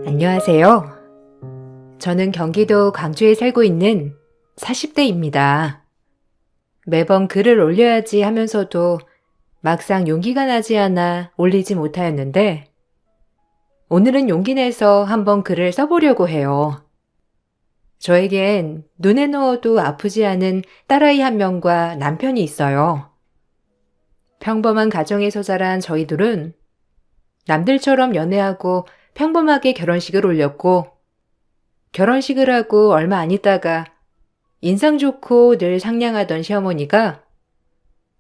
안녕하세요. 저는 경기도 광주에 살고 있는 40대입니다. 매번 글을 올려야지 하면서도 막상 용기가 나지 않아 올리지 못하였는데 오늘은 용기 내서 한번 글을 써보려고 해요. 저에겐 눈에 넣어도 아프지 않은 딸아이 한 명과 남편이 있어요. 평범한 가정에서 자란 저희 둘은 남들처럼 연애하고 평범하게 결혼식을 올렸고 결혼식을 하고 얼마 안 있다가 인상 좋고 늘 상냥하던 시어머니가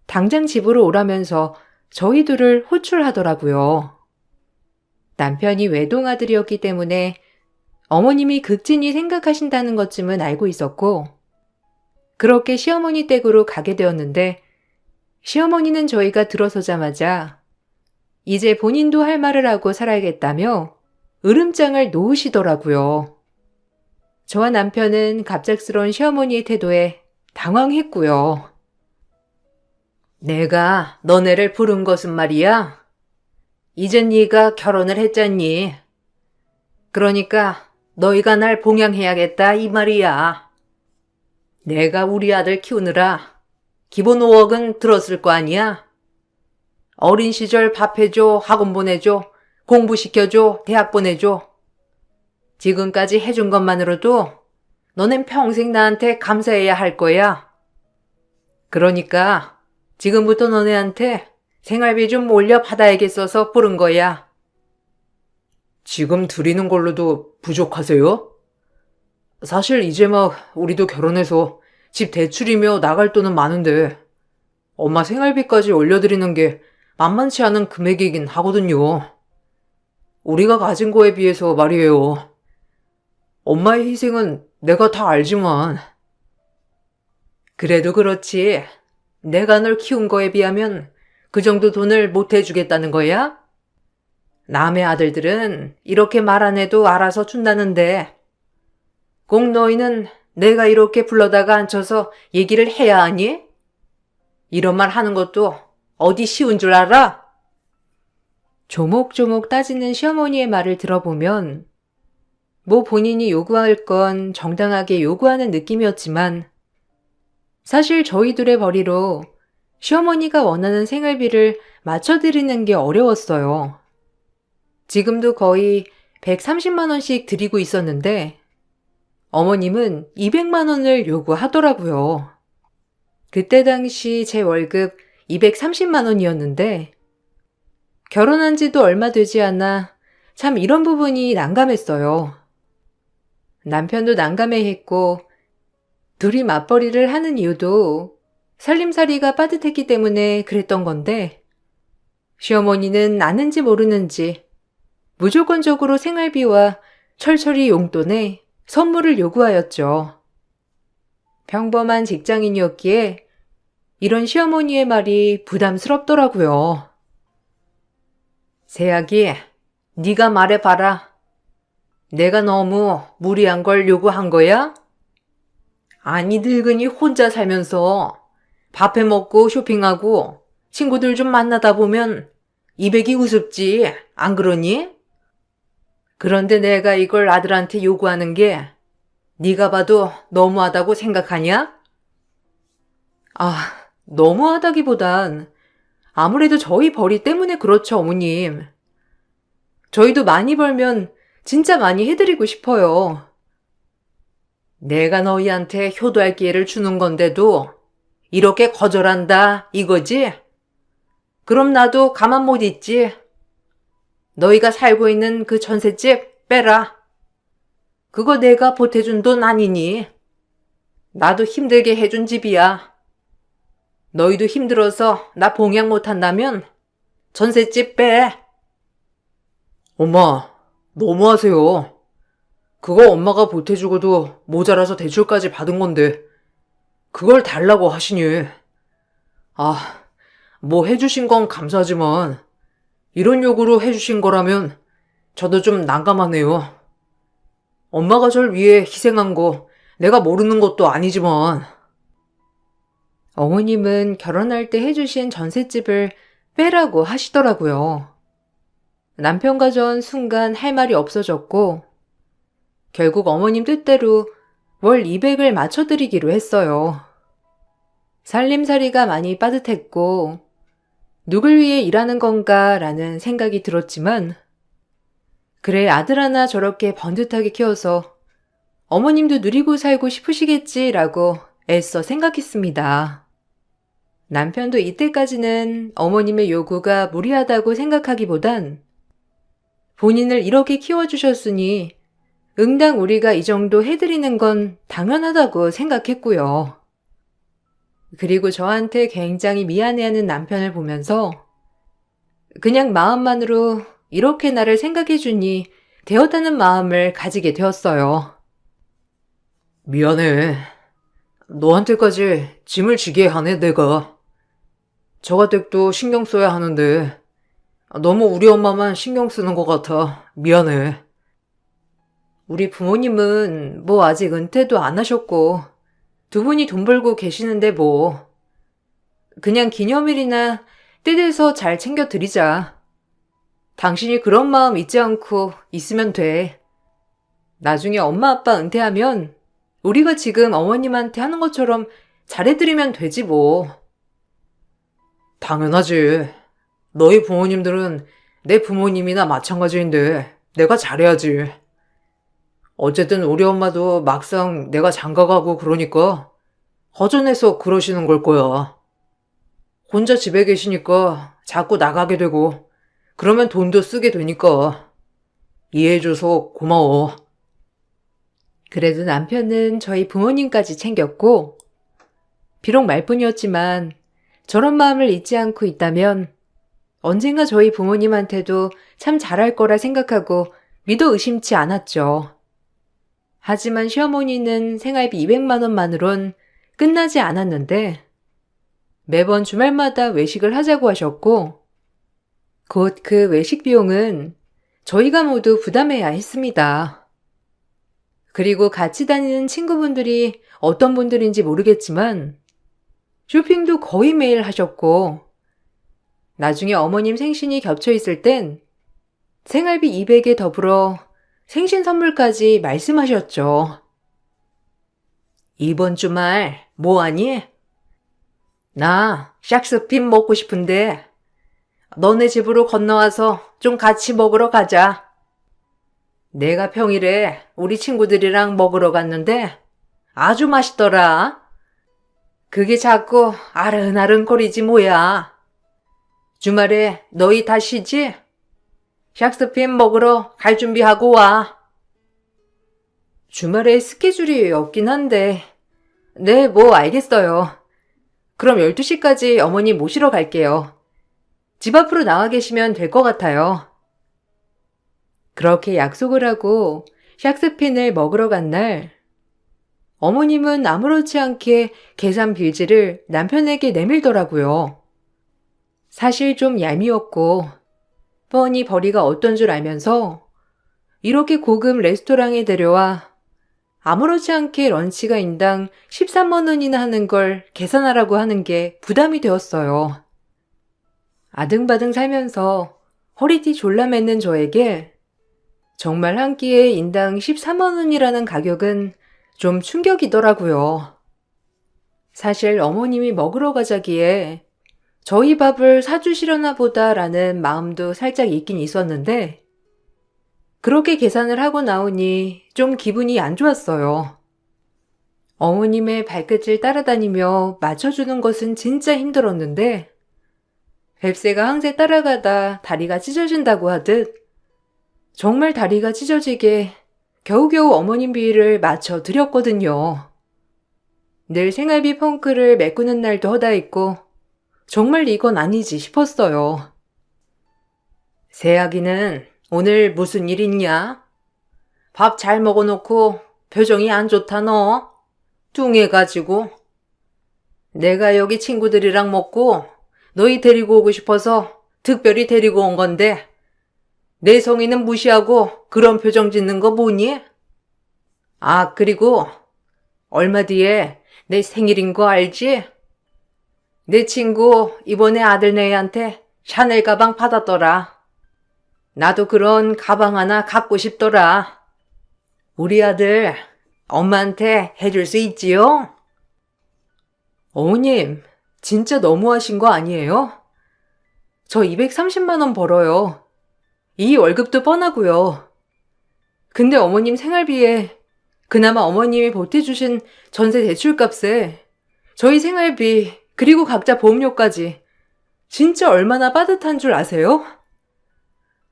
당장 집으로 오라면서 저희 둘을 호출하더라고요. 남편이 외동아들이었기 때문에 어머님이 극진히 생각하신다는 것쯤은 알고 있었고 그렇게 시어머니 댁으로 가게 되었는데 시어머니는 저희가 들어서자마자 이제 본인도 할 말을 하고 살아야겠다며 으름장을 놓으시더라고요. 저와 남편은 갑작스러운 시어머니의 태도에 당황했고요. 내가 너네를 부른 것은 말이야. 이젠 네가 결혼을 했잖니. 그러니까 너희가 날 봉양해야겠다 이 말이야. 내가 우리 아들 키우느라 기본 5억은 들었을 거 아니야. 어린 시절 밥 해줘, 학원 보내줘, 공부시켜줘, 대학 보내줘. 지금까지 해준 것만으로도 너넨 평생 나한테 감사해야 할 거야. 그러니까 지금부터 너네한테 생활비 좀 올려받아야겠어서 부른 거야. 지금 드리는 걸로도 부족하세요? 사실 이제 막 우리도 결혼해서 집 대출이며 나갈 돈은 많은데 엄마 생활비까지 올려드리는 게 만만치 않은 금액이긴 하거든요. 우리가 가진 거에 비해서 말이에요. 엄마의 희생은 내가 다 알지만. 그래도 그렇지. 내가 널 키운 거에 비하면 그 정도 돈을 못 해주겠다는 거야? 남의 아들들은 이렇게 말 안 해도 알아서 준다는데 꼭 너희는 내가 이렇게 불러다가 앉혀서 얘기를 해야 하니? 이런 말 하는 것도 어디 쉬운 줄 알아? 조목조목 따지는 시어머니의 말을 들어보면 뭐 본인이 요구할 건 정당하게 요구하는 느낌이었지만 사실 저희들의 벌이로 시어머니가 원하는 생활비를 맞춰드리는 게 어려웠어요. 지금도 거의 130만 원씩 드리고 있었는데 어머님은 200만 원을 요구하더라고요. 그때 당시 제 월급 230만 원이었는데 결혼한 지도 얼마 되지 않아 참 이런 부분이 난감했어요. 남편도 난감해했고 둘이 맞벌이를 하는 이유도 살림살이가 빠듯했기 때문에 그랬던 건데 시어머니는 아는지 모르는지 무조건적으로 생활비와 철철이 용돈에 선물을 요구하였죠. 평범한 직장인이었기에 이런 시어머니의 말이 부담스럽더라고요. 새아기, 네가 말해봐라. 내가 너무 무리한 걸 요구한 거야? 아니 늙은이 혼자 살면서 밥 해먹고 쇼핑하고 친구들 좀 만나다 보면 200이 우습지, 안 그러니? 그런데 내가 이걸 아들한테 요구하는 게 네가 봐도 너무하다고 생각하냐? 아, 너무하다기보단 아무래도 저희 벌이 때문에 그렇죠, 어머님. 저희도 많이 벌면 진짜 많이 해드리고 싶어요. 내가 너희한테 효도할 기회를 주는 건데도 이렇게 거절한다, 이거지? 그럼 나도 가만 못 있지. 너희가 살고 있는 그 전셋집 빼라. 그거 내가 보태준 돈 아니니? 나도 힘들게 해준 집이야. 너희도 힘들어서 나 봉양 못한다면 전셋집 빼. 엄마, 너무하세요. 그거 엄마가 보태주고도 모자라서 대출까지 받은 건데 그걸 달라고 하시니. 아, 뭐 해주신 건 감사하지만 이런 요구로 해주신 거라면 저도 좀 난감하네요. 엄마가 절 위해 희생한 거 내가 모르는 것도 아니지만. 어머님은 결혼할 때 해주신 전셋집을 빼라고 하시더라고요. 남편과 전 순간 할 말이 없어졌고 결국 어머님 뜻대로 월 200을 맞춰드리기로 했어요. 살림살이가 많이 빠듯했고 누굴 위해 일하는 건가 라는 생각이 들었지만 그래 아들 하나 저렇게 번듯하게 키워서 어머님도 누리고 살고 싶으시겠지라고 애써 생각했습니다. 남편도 이때까지는 어머님의 요구가 무리하다고 생각하기보단 본인을 이렇게 키워주셨으니 응당 우리가 이 정도 해드리는 건 당연하다고 생각했고요. 그리고 저한테 굉장히 미안해하는 남편을 보면서 그냥 마음만으로 이렇게 나를 생각해주니 되었다는 마음을 가지게 되었어요. 미안해. 너한테까지 짐을 지게 하네, 내가. 저가댁도 신경 써야 하는데 너무 우리 엄마만 신경 쓰는 것 같아. 미안해. 우리 부모님은 뭐 아직 은퇴도 안 하셨고 두 분이 돈 벌고 계시는데 뭐 그냥 기념일이나 때 돼서 잘 챙겨드리자. 당신이 그런 마음 잊지 않고 있으면 돼. 나중에 엄마 아빠 은퇴하면 우리가 지금 어머님한테 하는 것처럼 잘해드리면 되지 뭐. 당연하지. 너희 부모님들은 내 부모님이나 마찬가지인데 내가 잘해야지. 어쨌든 우리 엄마도 막상 내가 장가가고 그러니까 허전해서 그러시는 걸 거야. 혼자 집에 계시니까 자꾸 나가게 되고 그러면 돈도 쓰게 되니까 이해해줘서 고마워. 그래도 남편은 저희 부모님까지 챙겼고 비록 말뿐이었지만 저런 마음을 잊지 않고 있다면 언젠가 저희 부모님한테도 참 잘할 거라 생각하고 믿어 의심치 않았죠. 하지만 시어머니는 생활비 200만 원만으론 끝나지 않았는데 매번 주말마다 외식을 하자고 하셨고 곧 그 외식 비용은 저희가 모두 부담해야 했습니다. 그리고 같이 다니는 친구분들이 어떤 분들인지 모르겠지만 쇼핑도 거의 매일 하셨고 나중에 어머님 생신이 겹쳐 있을 땐 생활비 200에 더불어 생신 선물까지 말씀하셨죠. 이번 주말 뭐하니? 나 샥스핀 먹고 싶은데 너네 집으로 건너와서 좀 같이 먹으러 가자. 내가 평일에 우리 친구들이랑 먹으러 갔는데 아주 맛있더라. 그게 자꾸 아른아른거리지 뭐야. 주말에 너희 다 쉬지? 샥스핀 먹으러 갈 준비하고 와. 주말에 스케줄이 없긴 한데 네, 뭐 알겠어요. 그럼 12시까지 어머니 모시러 갈게요. 집 앞으로 나와 계시면 될 것 같아요. 그렇게 약속을 하고 샥스핀을 먹으러 간 날 어머님은 아무렇지 않게 계산 빌지를 남편에게 내밀더라고요. 사실 좀 얄미웠고 뻔히 벌이가 어떤 줄 알면서 이렇게 고급 레스토랑에 데려와 아무렇지 않게 런치가 인당 13만 원이나 하는 걸 계산하라고 하는 게 부담이 되었어요. 아등바등 살면서 허리띠 졸라 맸는 저에게 정말 한 끼에 인당 13만 원이라는 가격은 좀 충격이더라고요. 사실 어머님이 먹으러 가자기에 저희 밥을 사주시려나 보다라는 마음도 살짝 있긴 있었는데 그렇게 계산을 하고 나오니 좀 기분이 안 좋았어요. 어머님의 발끝을 따라다니며 맞춰주는 것은 진짜 힘들었는데 뱁새가 항새 따라가다 다리가 찢어진다고 하듯 정말 다리가 찢어지게 겨우겨우 어머님 비위를 맞춰 드렸거든요. 늘 생활비 펑크를 메꾸는 날도 허다했고 정말 이건 아니지 싶었어요. 새아기는 오늘 무슨 일 있냐? 밥 잘 먹어놓고 표정이 안 좋다 너. 뚱해가지고. 내가 여기 친구들이랑 먹고 너희 데리고 오고 싶어서 특별히 데리고 온 건데 내 성의는 무시하고 그런 표정 짓는 거 뭐니? 아, 그리고 얼마 뒤에 내 생일인 거 알지? 내 친구 이번에 아들내한테 샤넬 가방 받았더라. 나도 그런 가방 하나 갖고 싶더라. 우리 아들 엄마한테 해줄 수 있지요? 어머님, 진짜 너무하신 거 아니에요? 저 230만 원 벌어요. 이 월급도 뻔하고요. 근데 어머님 생활비에 그나마 어머님이 보태주신 전세 대출값에 저희 생활비 그리고 각자 보험료까지 진짜 얼마나 빠듯한 줄 아세요?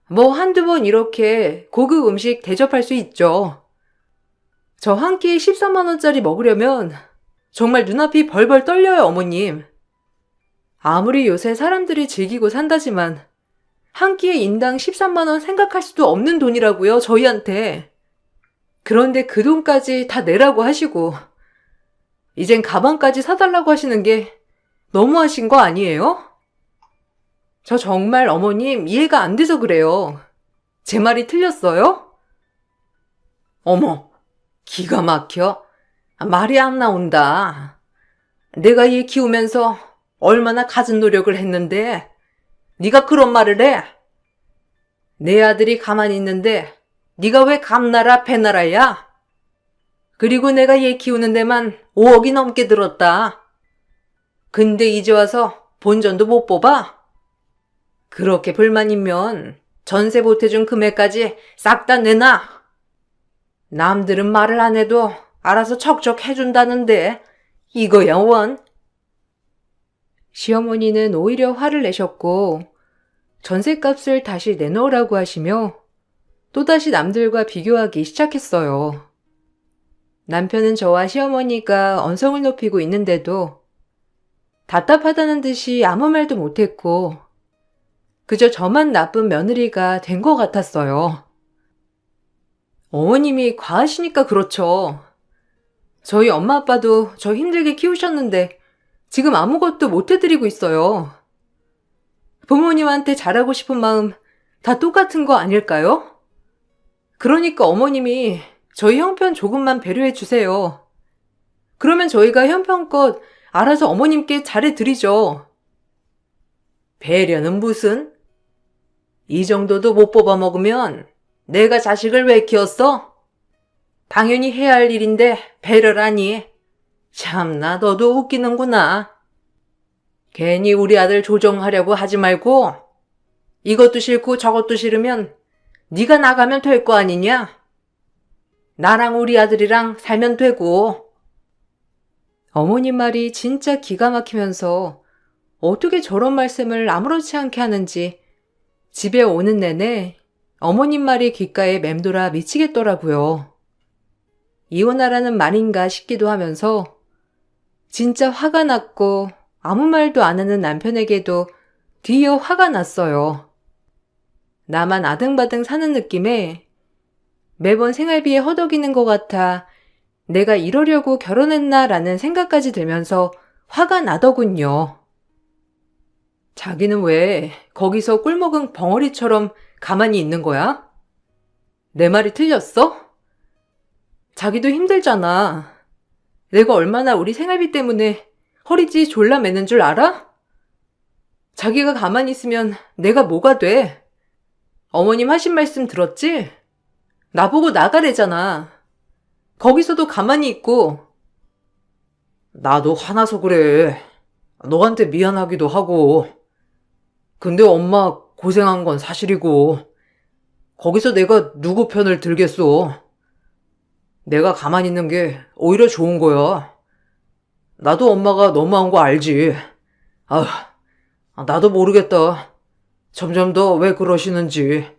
뭐 한두 번 이렇게 고급 음식 대접할 수 있죠. 저 한 끼에 14만 원짜리 먹으려면 정말 눈앞이 벌벌 떨려요, 어머님. 아무리 요새 사람들이 즐기고 산다지만 한 끼에 인당 13만 원 생각할 수도 없는 돈이라고요, 저희한테. 그런데 그 돈까지 다 내라고 하시고 이젠 가방까지 사달라고 하시는 게 너무하신 거 아니에요? 저 정말 어머님 이해가 안 돼서 그래요. 제 말이 틀렸어요? 어머, 기가 막혀. 말이 안 나온다. 내가 얘 키우면서 얼마나 갖은 노력을 했는데 네가 그런 말을 해? 내 아들이 가만히 있는데 네가 왜 감나라 배나라야? 그리고 내가 얘 키우는 데만 5억이 넘게 들었다. 근데 이제 와서 본전도 못 뽑아? 그렇게 불만이면 전세 보태준 금액까지 싹 다 내놔. 남들은 말을 안 해도 알아서 척척 해준다는데 이거야 원. 시어머니는 오히려 화를 내셨고 전셋값을 다시 내놓으라고 하시며 또다시 남들과 비교하기 시작했어요. 남편은 저와 시어머니가 언성을 높이고 있는데도 답답하다는 듯이 아무 말도 못했고 그저 저만 나쁜 며느리가 된 것 같았어요. 어머님이 과하시니까 그렇죠. 저희 엄마 아빠도 저 힘들게 키우셨는데 지금 아무것도 못 해드리고 있어요. 부모님한테 잘하고 싶은 마음 다 똑같은 거 아닐까요? 그러니까 어머님이 저희 형편 조금만 배려해 주세요. 그러면 저희가 형편껏 알아서 어머님께 잘해드리죠. 배려는 무슨? 이 정도도 못 뽑아먹으면 내가 자식을 왜 키웠어? 당연히 해야 할 일인데 배려라니. 참나 너도 웃기는구나. 괜히 우리 아들 조정하려고 하지 말고 이것도 싫고 저것도 싫으면 네가 나가면 될 거 아니냐? 나랑 우리 아들이랑 살면 되고. 어머님 말이 진짜 기가 막히면서 어떻게 저런 말씀을 아무렇지 않게 하는지 집에 오는 내내 어머님 말이 귓가에 맴돌아 미치겠더라고요. 이혼하라는 말인가 싶기도 하면서 진짜 화가 났고 아무 말도 안 하는 남편에게도 뒤이어 화가 났어요. 나만 아등바등 사는 느낌에 매번 생활비에 허덕이는 것 같아 내가 이러려고 결혼했나라는 생각까지 들면서 화가 나더군요. 자기는 왜 거기서 꿀먹은 벙어리처럼 가만히 있는 거야? 내 말이 틀렸어? 자기도 힘들잖아. 내가 얼마나 우리 생활비 때문에 허리띠 졸라 매는 줄 알아? 자기가 가만히 있으면 내가 뭐가 돼? 어머님 하신 말씀 들었지? 나보고 나가래잖아. 거기서도 가만히 있고. 나도 화나서 그래. 너한테 미안하기도 하고. 근데 엄마 고생한 건 사실이고. 거기서 내가 누구 편을 들겠어. 내가 가만히 있는 게 오히려 좋은 거야. 나도 엄마가 너무한 거 알지. 나도 모르겠다. 점점 더 왜 그러시는지.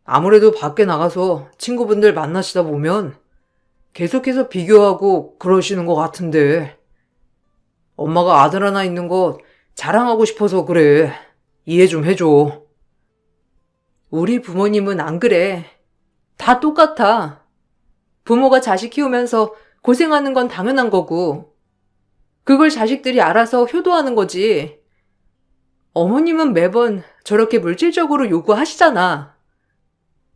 아무래도 밖에 나가서 친구분들 만나시다 보면 계속해서 비교하고 그러시는 것 같은데. 엄마가 아들 하나 있는 거 자랑하고 싶어서 그래. 이해 좀 해줘. 우리 부모님은 안 그래. 다 똑같아. 부모가 자식 키우면서 고생하는 건 당연한 거고 그걸 자식들이 알아서 효도하는 거지. 어머님은 매번 저렇게 물질적으로 요구하시잖아.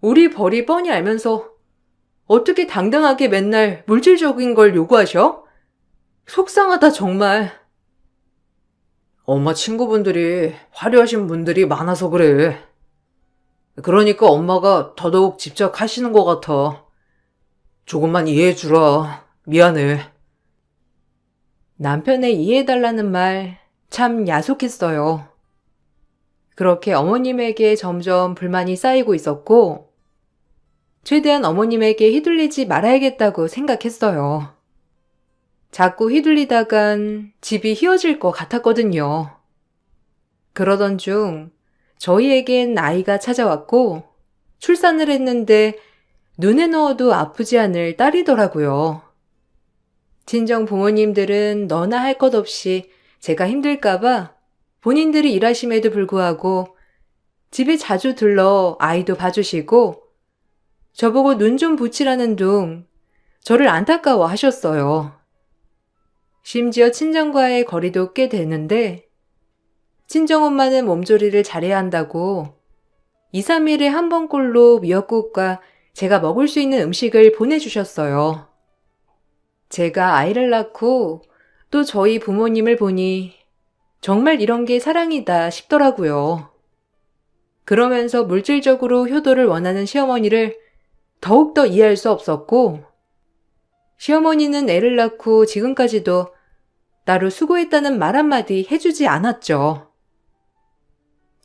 우리 벌이 뻔히 알면서 어떻게 당당하게 맨날 물질적인 걸 요구하셔? 속상하다 정말. 엄마 친구분들이 화려하신 분들이 많아서 그래. 그러니까 엄마가 더더욱 직접 하시는 것 같아. 조금만 이해해주라. 미안해. 남편의 이해해달라는 말 참 야속했어요. 그렇게 어머님에게 점점 불만이 쌓이고 있었고, 최대한 어머님에게 휘둘리지 말아야겠다고 생각했어요. 자꾸 휘둘리다간 집이 휘어질 것 같았거든요. 그러던 중 저희에겐 아이가 찾아왔고 출산을 했는데 눈에 넣어도 아프지 않을 딸이더라고요. 친정 부모님들은 너나 할 것 없이 제가 힘들까봐 본인들이 일하심에도 불구하고 집에 자주 들러 아이도 봐주시고 저보고 눈 좀 붙이라는 둥 저를 안타까워 하셨어요. 심지어 친정과의 거리도 꽤 되는데 친정엄마는 몸조리를 잘해야 한다고 2, 3일에 한 번꼴로 미역국과 제가 먹을 수 있는 음식을 보내주셨어요. 제가 아이를 낳고 또 저희 부모님을 보니 정말 이런 게 사랑이다 싶더라고요. 그러면서 물질적으로 효도를 원하는 시어머니를 더욱더 이해할 수 없었고, 시어머니는 애를 낳고 지금까지도 나로 수고했다는 말 한마디 해주지 않았죠.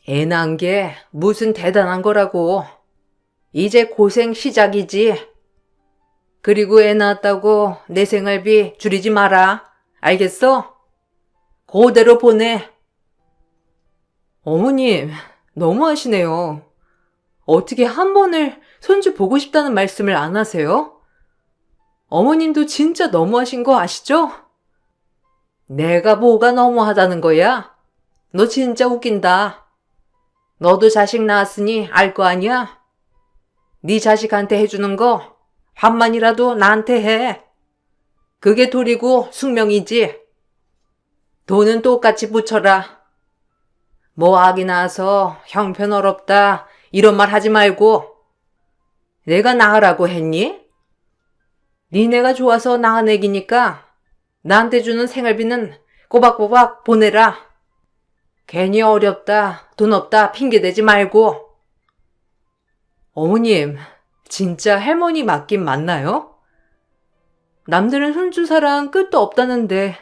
애 낳은 게 무슨 대단한 거라고. 이제 고생 시작이지. 그리고 애 낳았다고 내 생활비 줄이지 마라. 알겠어? 그대로 보내. 어머님, 너무하시네요. 어떻게 한 번을 손주 보고 싶다는 말씀을 안 하세요? 어머님도 진짜 너무하신 거 아시죠? 내가 뭐가 너무하다는 거야? 너 진짜 웃긴다. 너도 자식 낳았으니 알 거 아니야? 네 자식한테 해주는 거 반만이라도 나한테 해. 그게 도리고 숙명이지. 돈은 똑같이 붙여라. 뭐 아기 낳아서 형편어렵다 이런 말 하지 말고. 내가 낳으라고 했니? 니네가 좋아서 낳은 애기니까 나한테 주는 생활비는 꼬박꼬박 보내라. 괜히 어렵다, 돈 없다 핑계대지 말고. 어머님, 진짜 할머니 맞긴 맞나요? 남들은 손주 사랑 끝도 없다는데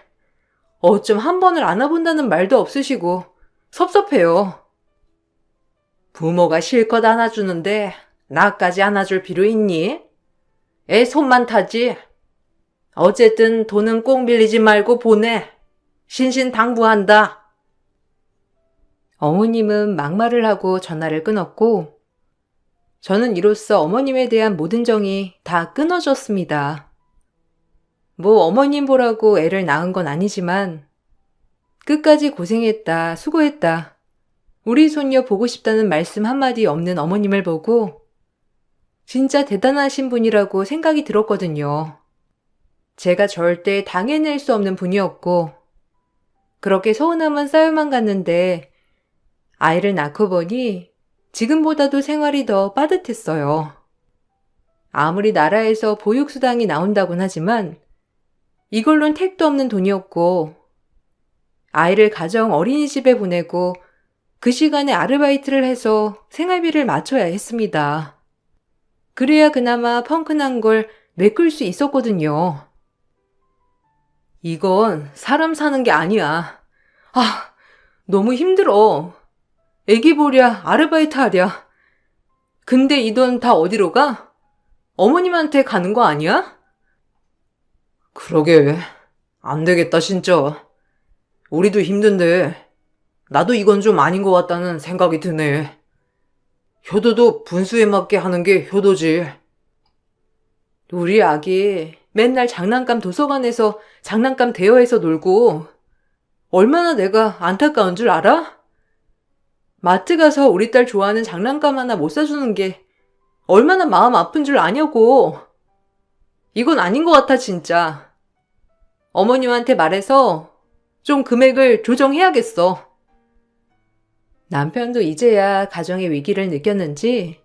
어쩜 한 번을 안아본다는 말도 없으시고 섭섭해요. 부모가 실컷 안아주는데 나까지 안아줄 필요 있니? 애 손만 타지. 어쨌든 돈은 꼭 밀리지 말고 보내. 신신당부한다. 어머님은 막말을 하고 전화를 끊었고 저는 이로써 어머님에 대한 모든 정이 다 끊어졌습니다. 뭐 어머님 보라고 애를 낳은 건 아니지만 끝까지 고생했다, 수고했다. 우리 손녀 보고 싶다는 말씀 한마디 없는 어머님을 보고 진짜 대단하신 분이라고 생각이 들었거든요. 제가 절대 당해낼 수 없는 분이었고 그렇게 서운함은 쌓여만 갔는데 아이를 낳고 보니 지금보다도 생활이 더 빠듯했어요. 아무리 나라에서 보육수당이 나온다곤 하지만 이걸론 택도 없는 돈이었고 아이를 가정 어린이집에 보내고 그 시간에 아르바이트를 해서 생활비를 맞춰야 했습니다. 그래야 그나마 펑크난 걸 메꿀 수 있었거든요. 이건 사람 사는 게 아니야. 아, 너무 힘들어. 애기 보랴, 아르바이트 하랴. 근데 이 돈 다 어디로 가? 어머님한테 가는 거 아니야? 그러게. 안 되겠다 진짜. 우리도 힘든데 나도 이건 좀 아닌 것 같다는 생각이 드네. 효도도 분수에 맞게 하는 게 효도지. 우리 아기 맨날 장난감 도서관에서 장난감 대여해서 놀고 얼마나 내가 안타까운 줄 알아? 마트 가서 우리 딸 좋아하는 장난감 하나 못 사주는 게 얼마나 마음 아픈 줄 아냐고. 이건 아닌 것 같아 진짜. 어머님한테 말해서 좀 금액을 조정해야겠어. 남편도 이제야 가정의 위기를 느꼈는지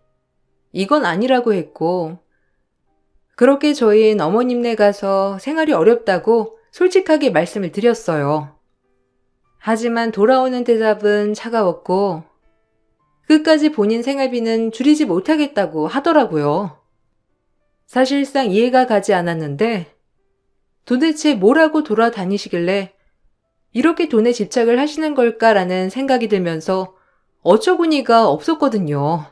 이건 아니라고 했고 그렇게 저희는 어머님네 가서 생활이 어렵다고 솔직하게 말씀을 드렸어요. 하지만 돌아오는 대답은 차가웠고 끝까지 본인 생활비는 줄이지 못하겠다고 하더라고요. 사실상 이해가 가지 않았는데 도대체 뭐라고 돌아다니시길래 이렇게 돈에 집착을 하시는 걸까라는 생각이 들면서 어처구니가 없었거든요.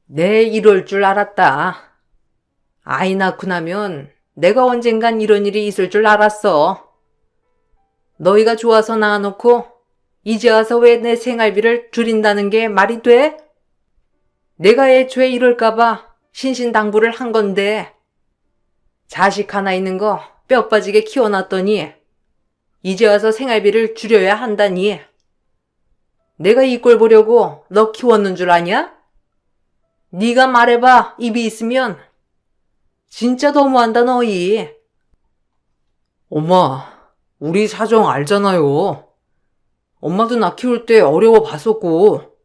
내 이럴 줄 알았다. 아이 낳고 나면 내가 언젠간 이런 일이 있을 줄 알았어. 너희가 좋아서 낳아놓고 이제 와서 왜 내 생활비를 줄인다는 게 말이 돼? 내가 애초에 이럴까봐 신신당부를 한 건데 자식 하나 있는 거 뼈 빠지게 키워놨더니 이제 와서 생활비를 줄여야 한다니. 내가 이 꼴 보려고 너 키웠는 줄 아냐? 네가 말해봐, 입이 있으면. 진짜 너무한다, 너희. 엄마, 우리 사정 알잖아요. 엄마도 나 키울 때 어려워 봤었고.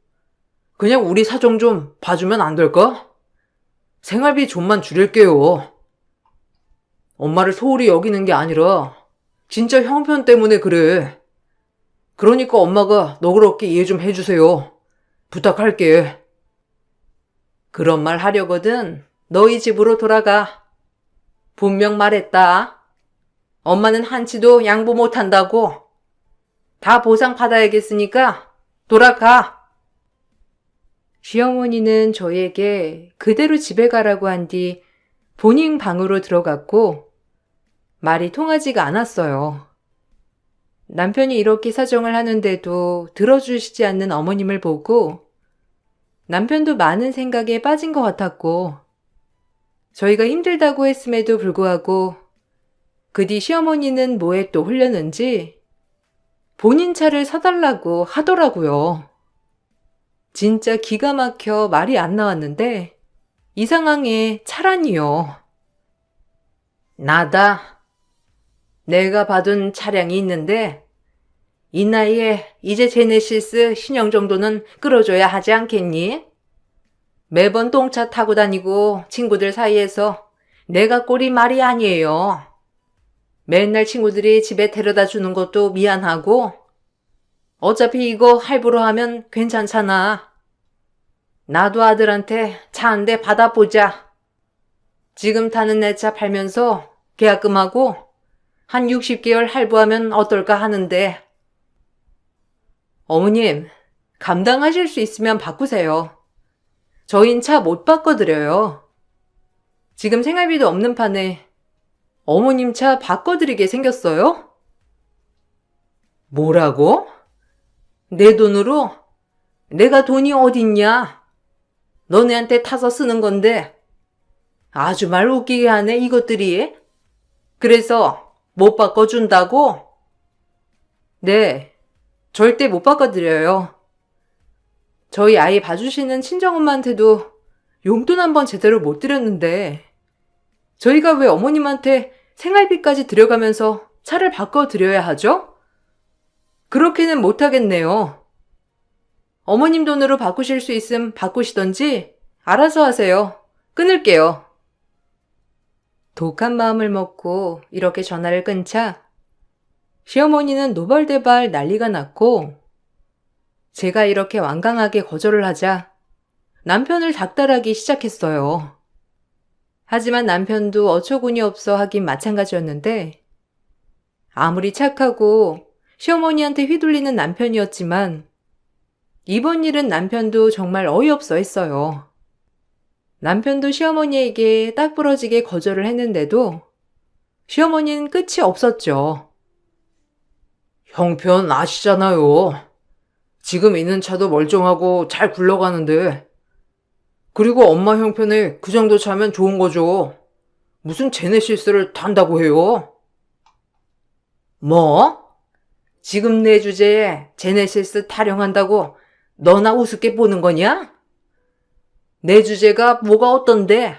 그냥 우리 사정 좀 봐주면 안 될까? 생활비 좀만 줄일게요. 엄마를 소홀히 여기는 게 아니라 진짜 형편 때문에 그래. 그러니까 엄마가 너그럽게 이해 좀 해주세요. 부탁할게. 그런 말 하려거든 너희 집으로 돌아가. 분명 말했다. 엄마는 한치도 양보 못한다고. 다 보상 받아야겠으니까 돌아가. 시어머니는 저에게 그대로 집에 가라고 한 뒤 본인 방으로 들어갔고 말이 통하지가 않았어요. 남편이 이렇게 사정을 하는데도 들어주시지 않는 어머님을 보고 남편도 많은 생각에 빠진 것 같았고 저희가 힘들다고 했음에도 불구하고 그 뒤 시어머니는 뭐에 또 홀렸는지 본인 차를 사달라고 하더라고요. 진짜 기가 막혀 말이 안 나왔는데 이 상황에 차라니요. 나다. 내가 받은 차량이 있는데 이 나이에 이제 제네시스 신형 정도는 끌어줘야 하지 않겠니? 매번 똥차 타고 다니고 친구들 사이에서 내가 꼴이 말이 아니에요. 맨날 친구들이 집에 데려다 주는 것도 미안하고 어차피 이거 할부로 하면 괜찮잖아. 나도 아들한테 차 한 대 받아보자. 지금 타는 내 차 팔면서 계약금하고 한 60개월 할부하면 어떨까 하는데. 어머님, 감당하실 수 있으면 바꾸세요. 저흰 차 못 바꿔드려요. 지금 생활비도 없는 판에 어머님 차 바꿔드리게 생겼어요? 뭐라고? 내 돈으로? 내가 돈이 어딨냐? 너네한테 타서 쓰는 건데. 아주 말 웃기게 하네, 이것들이. 그래서 못 바꿔준다고? 네, 절대 못 바꿔드려요. 저희 아이 봐주시는 친정엄마한테도 용돈 한 번 제대로 못 드렸는데 저희가 왜 어머님한테 생활비까지 들여가면서 차를 바꿔드려야 하죠? 그렇게는 못하겠네요. 어머님 돈으로 바꾸실 수 있음 바꾸시던지 알아서 하세요. 끊을게요. 독한 마음을 먹고 이렇게 전화를 끊자 시어머니는 노발대발 난리가 났고 제가 이렇게 완강하게 거절을 하자 남편을 닥달하기 시작했어요. 하지만 남편도 어처구니 없어 하긴 마찬가지였는데 아무리 착하고 시어머니한테 휘둘리는 남편이었지만 이번 일은 남편도 정말 어이없어 했어요. 남편도 시어머니에게 딱 부러지게 거절을 했는데도 시어머니는 끝이 없었죠. 형편 아시잖아요. 지금 있는 차도 멀쩡하고 잘 굴러가는데. 그리고 엄마 형편에 그 정도 차면 좋은 거죠. 무슨 제네시스를 탄다고 해요? 뭐? 지금 내 주제에 제네시스 타령한다고 너나 우습게 보는 거냐? 내 주제가 뭐가 어떤데?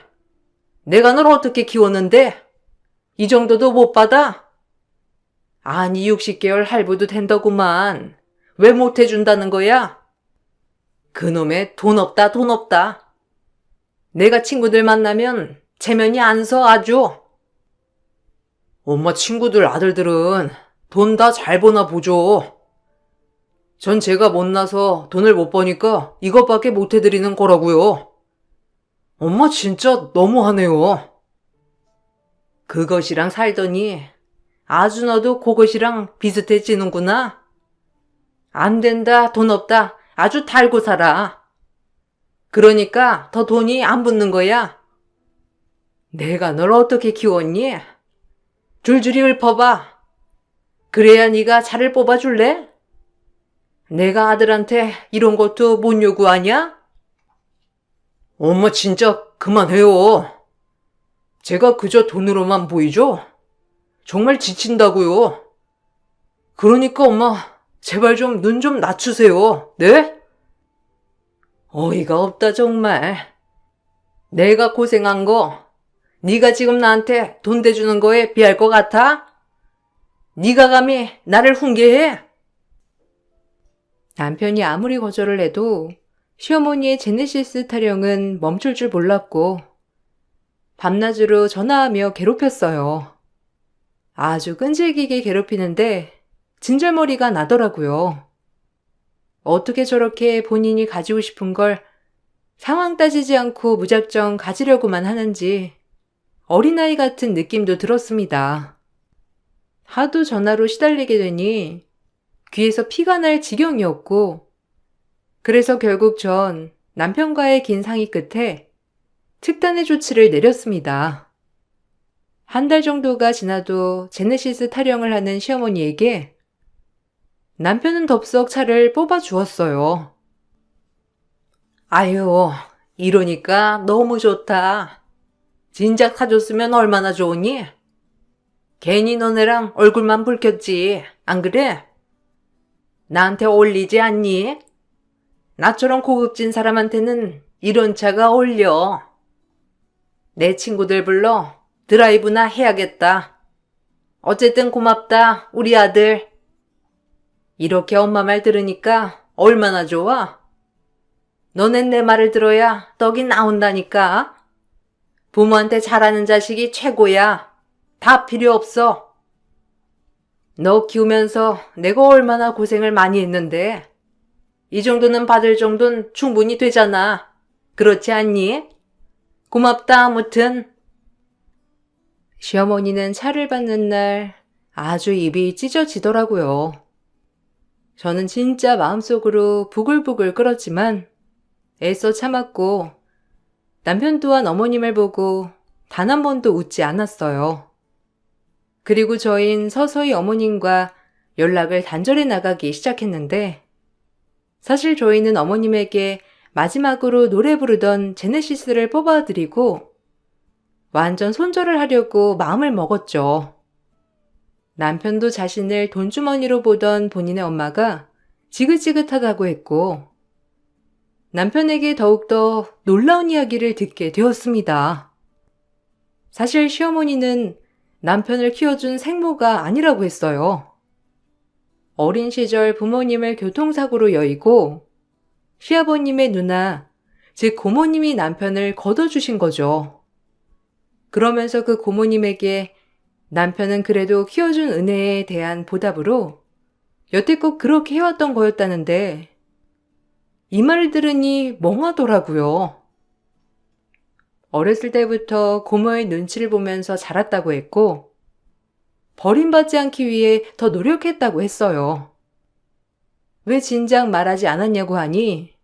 내가 널 어떻게 키웠는데? 이 정도도 못 받아? 아니 60개월 할부도 된다구만. 왜 못 해준다는 거야? 그놈의 돈 없다 돈 없다. 내가 친구들 만나면 체면이 안 서 아주. 엄마 친구들 아들들은 돈 다 잘 버나 보죠. 전 제가 못나서 돈을 못 버니까 이것밖에 못 해드리는 거라고요. 엄마 진짜 너무하네요. 그것이랑 살더니 아주 너도 그것이랑 비슷해지는구나. 안 된다, 돈 없다, 아주 달고 살아. 그러니까 더 돈이 안 붙는 거야. 내가 널 어떻게 키웠니? 줄줄이 읊어봐. 그래야 네가 차를 뽑아줄래? 내가 아들한테 이런 것도 못 요구하냐? 엄마 진짜 그만해요. 제가 그저 돈으로만 보이죠? 정말 지친다고요. 그러니까 엄마 제발 좀 눈 좀 낮추세요. 네? 어이가 없다 정말. 내가 고생한 거 네가 지금 나한테 돈 대주는 거에 비할 것 같아? 네가 감히 나를 훈계해? 남편이 아무리 거절을 해도 시어머니의 제네시스 타령은 멈출 줄 몰랐고 밤낮으로 전화하며 괴롭혔어요. 아주 끈질기게 괴롭히는데 진절머리가 나더라고요. 어떻게 저렇게 본인이 가지고 싶은 걸 상황 따지지 않고 무작정 가지려고만 하는지 어린아이 같은 느낌도 들었습니다. 하도 전화로 시달리게 되니 귀에서 피가 날 지경이었고 그래서 결국 전 남편과의 긴 상의 끝에 특단의 조치를 내렸습니다. 한 달 정도가 지나도 제네시스 타령을 하는 시어머니에게 남편은 덥석 차를 뽑아 주었어요. 아유, 이러니까 너무 좋다. 진작 사줬으면 얼마나 좋으니? 괜히 너네랑 얼굴만 붉혔지, 안 그래? 나한테 어울리지 않니? 나처럼 고급진 사람한테는 이런 차가 어울려. 내 친구들 불러 드라이브나 해야겠다. 어쨌든 고맙다, 우리 아들. 이렇게 엄마 말 들으니까 얼마나 좋아? 너넨 내 말을 들어야 떡이 나온다니까. 부모한테 잘하는 자식이 최고야. 다 필요 없어. 너 키우면서 내가 얼마나 고생을 많이 했는데 이 정도는 받을 정도는 충분히 되잖아. 그렇지 않니? 고맙다 아무튼. 시어머니는 차를 받는 날 아주 입이 찢어지더라고요. 저는 진짜 마음속으로 부글부글 끓었지만 애써 참았고 남편 또한 어머님을 보고 단 한 번도 웃지 않았어요. 그리고 저흰 서서히 어머님과 연락을 단절해 나가기 시작했는데 사실 저희는 어머님에게 마지막으로 노래 부르던 제네시스를 뽑아드리고 완전 손절을 하려고 마음을 먹었죠. 남편도 자신을 돈주머니로 보던 본인의 엄마가 지긋지긋하다고 했고 남편에게 더욱더 놀라운 이야기를 듣게 되었습니다. 사실 시어머니는 남편을 키워준 생모가 아니라고 했어요. 어린 시절 부모님을 교통사고로 여의고 시아버님의 누나, 즉 고모님이 남편을 거둬주신 거죠. 그러면서 그 고모님에게 남편은 그래도 키워준 은혜에 대한 보답으로 여태껏 그렇게 해왔던 거였다는데 이 말을 들으니 멍하더라고요. 어렸을 때부터 고모의 눈치를 보면서 자랐다고 했고 버림받지 않기 위해 더 노력했다고 했어요. 왜 진작 말하지 않았냐고 하니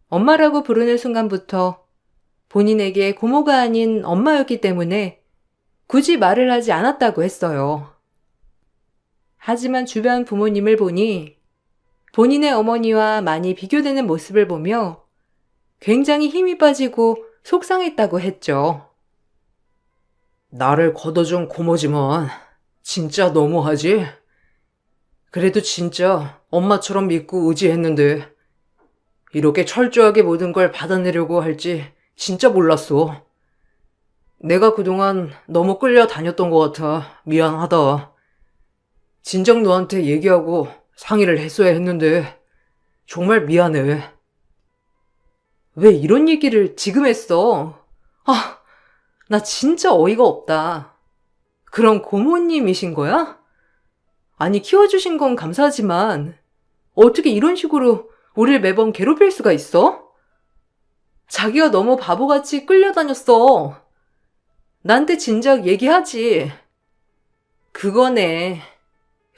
엄마라고 부르는 순간부터 본인에게 고모가 아닌 엄마였기 때문에 굳이 말을 하지 않았다고 했어요. 하지만 주변 부모님을 보니 본인의 어머니와 많이 비교되는 모습을 보며 굉장히 힘이 빠지고 속상했다고 했죠. 나를 걷어준 고모지만 진짜 너무하지? 그래도 진짜 엄마처럼 믿고 의지했는데 이렇게 철저하게 모든 걸 받아내려고 할지 진짜 몰랐어. 내가 그동안 너무 끌려다녔던 것 같아. 미안하다. 진작 너한테 얘기하고 상의를 했어야 했는데 정말 미안해. 왜 이런 얘기를 지금 했어? 아, 나 진짜 어이가 없다. 그럼 고모님이신 거야? 아니, 키워주신 건 감사하지만 어떻게 이런 식으로 우릴 매번 괴롭힐 수가 있어? 자기가 너무 바보같이 끌려다녔어. 나한테 진작 얘기하지. 그거네.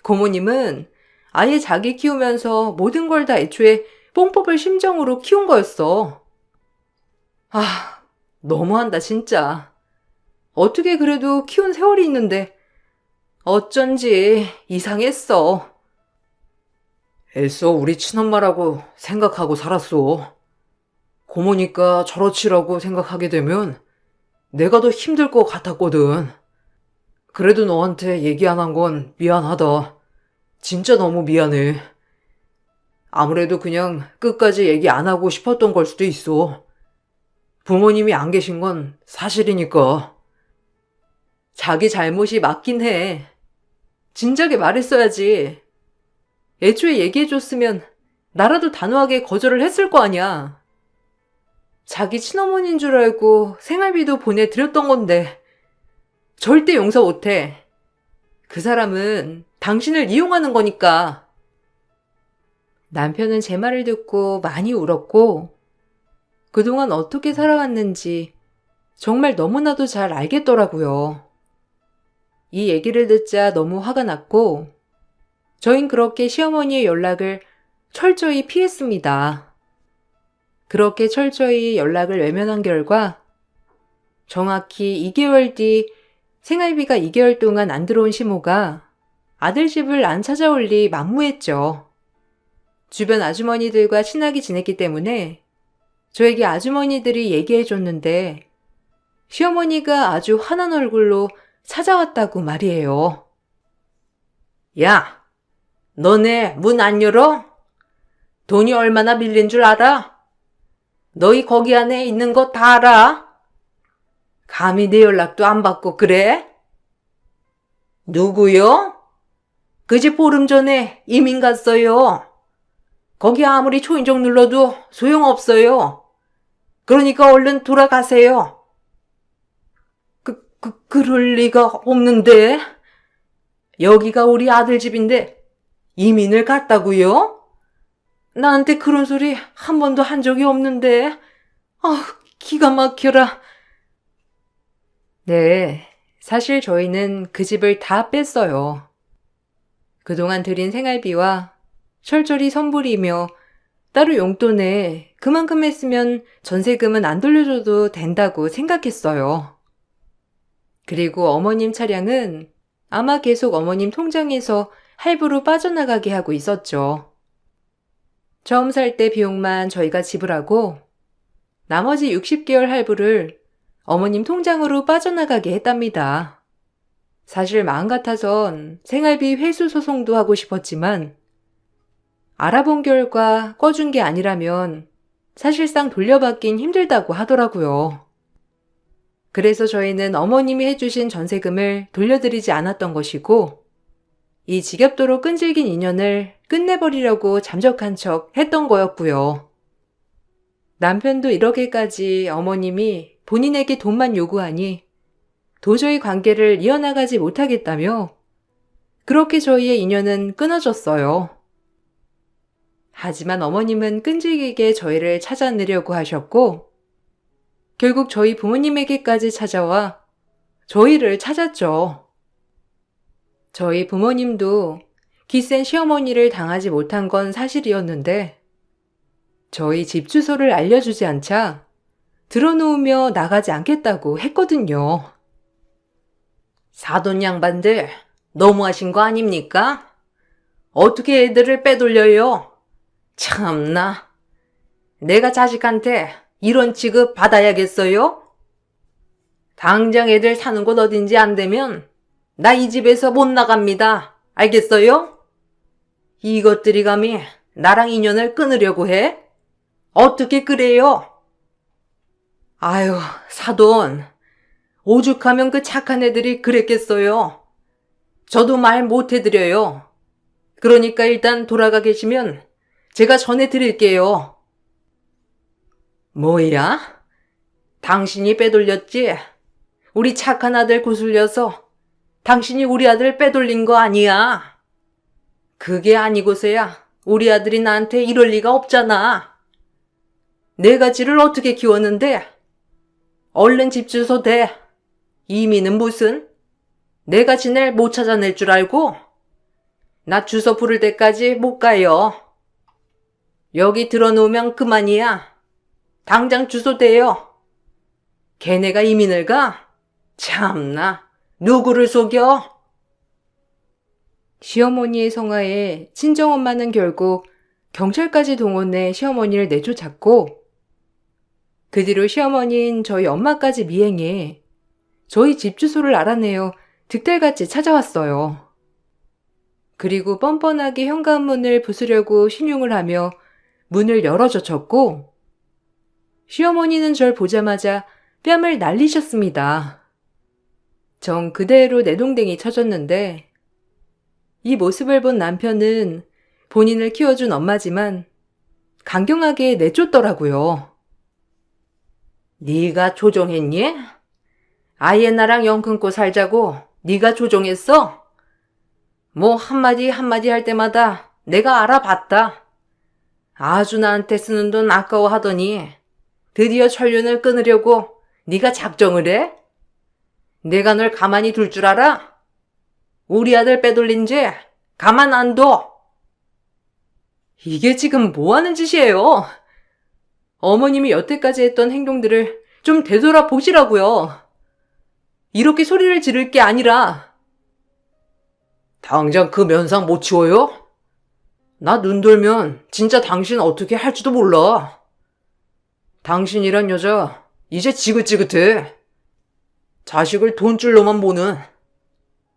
고모님은 아예 자기 키우면서 모든 걸 다 애초에 뽕 뽑을 심정으로 키운 거였어. 아, 너무한다, 진짜. 어떻게 그래도 키운 세월이 있는데 어쩐지 이상했어. 애써 우리 친엄마라고 생각하고 살았어. 고모니까 저렇지라고 생각하게 되면 내가 더 힘들 것 같았거든. 그래도 너한테 얘기 안 한 건 미안하다. 진짜 너무 미안해. 아무래도 그냥 끝까지 얘기 안 하고 싶었던 걸 수도 있어. 부모님이 안 계신 건 사실이니까. 자기 잘못이 맞긴 해. 진작에 말했어야지. 애초에 얘기해줬으면 나라도 단호하게 거절을 했을 거 아니야. 자기 친어머니인 줄 알고 생활비도 보내드렸던 건데 절대 용서 못해. 그 사람은 당신을 이용하는 거니까. 남편은 제 말을 듣고 많이 울었고 그동안 어떻게 살아왔는지 정말 너무나도 잘 알겠더라고요. 이 얘기를 듣자 너무 화가 났고 저흰 그렇게 시어머니의 연락을 철저히 피했습니다. 그렇게 철저히 연락을 외면한 결과 정확히 2개월 뒤 생활비가 2개월 동안 안 들어온 시모가 아들 집을 안 찾아올 리 만무했죠. 주변 아주머니들과 친하게 지냈기 때문에 저에게 아주머니들이 얘기해줬는데 시어머니가 아주 환한 얼굴로 찾아왔다고 말이에요. 야, 너네 문 안 열어? 돈이 얼마나 밀린 줄 알아? 너희 거기 안에 있는 거 다 알아? 감히 내 연락도 안 받고 그래? 누구요? 그 집 보름 전에 이민 갔어요. 거기 아무리 초인종 눌러도 소용없어요. 그러니까 얼른 돌아가세요. 그럴 리가 없는데. 여기가 우리 아들 집인데 이민을 갔다고요? 나한테 그런 소리 한 번도 한 적이 없는데. 기가 막혀라. 네, 사실 저희는 그 집을 다 뺐어요. 그동안 들인 생활비와 철저히 선불이며 따로 용돈에 그만큼 했으면 전세금은 안 돌려줘도 된다고 생각했어요. 그리고 어머님 차량은 아마 계속 어머님 통장에서 할부로 빠져나가게 하고 있었죠. 처음 살 때 비용만 저희가 지불하고 나머지 60개월 할부를 어머님 통장으로 빠져나가게 했답니다. 사실 마음 같아선 생활비 회수 소송도 하고 싶었지만 알아본 결과 꺼준 게 아니라면 사실상 돌려받긴 힘들다고 하더라고요. 그래서 저희는 어머님이 해주신 전세금을 돌려드리지 않았던 것이고 이 지겹도록 끈질긴 인연을 끝내버리려고 잠적한 척 했던 거였고요. 남편도 이렇게까지 어머님이 본인에게 돈만 요구하니 도저히 관계를 이어나가지 못하겠다며 그렇게 저희의 인연은 끊어졌어요. 하지만 어머님은 끈질기게 저희를 찾아내려고 하셨고 결국 저희 부모님에게까지 찾아와 저희를 찾았죠. 저희 부모님도 기센 시어머니를 당하지 못한 건 사실이었는데 저희 집 주소를 알려주지 않자 들어놓으며 나가지 않겠다고 했거든요. 사돈 양반들 너무하신 거 아닙니까? 어떻게 애들을 빼돌려요? 참나. 내가 자식한테 이런 취급 받아야겠어요? 당장 애들 사는 곳 어딘지 안 되면 나 이 집에서 못 나갑니다. 알겠어요? 이것들이 감히 나랑 인연을 끊으려고 해? 어떻게 그래요? 아유, 사돈. 오죽하면 그 착한 애들이 그랬겠어요. 저도 말 못해드려요. 그러니까 일단 돌아가 계시면 제가 전해드릴게요. 뭐야? 당신이 빼돌렸지? 우리 착한 아들 구슬려서 당신이 우리 아들 빼돌린 거 아니야? 그게 아니고서야 우리 아들이 나한테 이럴 리가 없잖아. 네 가지를 어떻게 키웠는데? 얼른 집 주소 대. 이미는 무슨? 내가 지낼 못 찾아낼 줄 알고? 나 주소 부를 때까지 못 가요. 여기 들어놓으면 그만이야. 당장 주소 대요. 걔네가 이민을 가? 참나, 누구를 속여? 시어머니의 성화에 친정엄마는 결국 경찰까지 동원해 시어머니를 내쫓았고, 그 뒤로 시어머니는 저희 엄마까지 미행해 저희 집 주소를 알아내어 득달같이 찾아왔어요. 그리고 뻔뻔하게 현관문을 부수려고 신용을 하며 문을 열어젖혔고, 시어머니는 절 보자마자 뺨을 날리셨습니다. 전 그대로 내동댕이 쳐졌는데, 이 모습을 본 남편은 본인을 키워준 엄마지만 강경하게 내쫓더라고요. 네가 조종했니? 아예 나랑 영 끊고 살자고 네가 조종했어? 뭐 한마디 한마디 할 때마다 내가 알아봤다. 아주 나한테 쓰는 돈 아까워하더니 드디어 천륜을 끊으려고 네가 작정을 해? 내가 널 가만히 둘 줄 알아? 우리 아들 빼돌린 죄 가만 안 둬. 이게 지금 뭐 하는 짓이에요? 어머님이 여태까지 했던 행동들을 좀 되돌아 보시라고요. 이렇게 소리를 지를 게 아니라. 당장 그 면상 못 치워요? 나 눈 돌면 진짜 당신 어떻게 할지도 몰라. 당신이란 여자 이제 지긋지긋해. 자식을 돈줄로만 보는.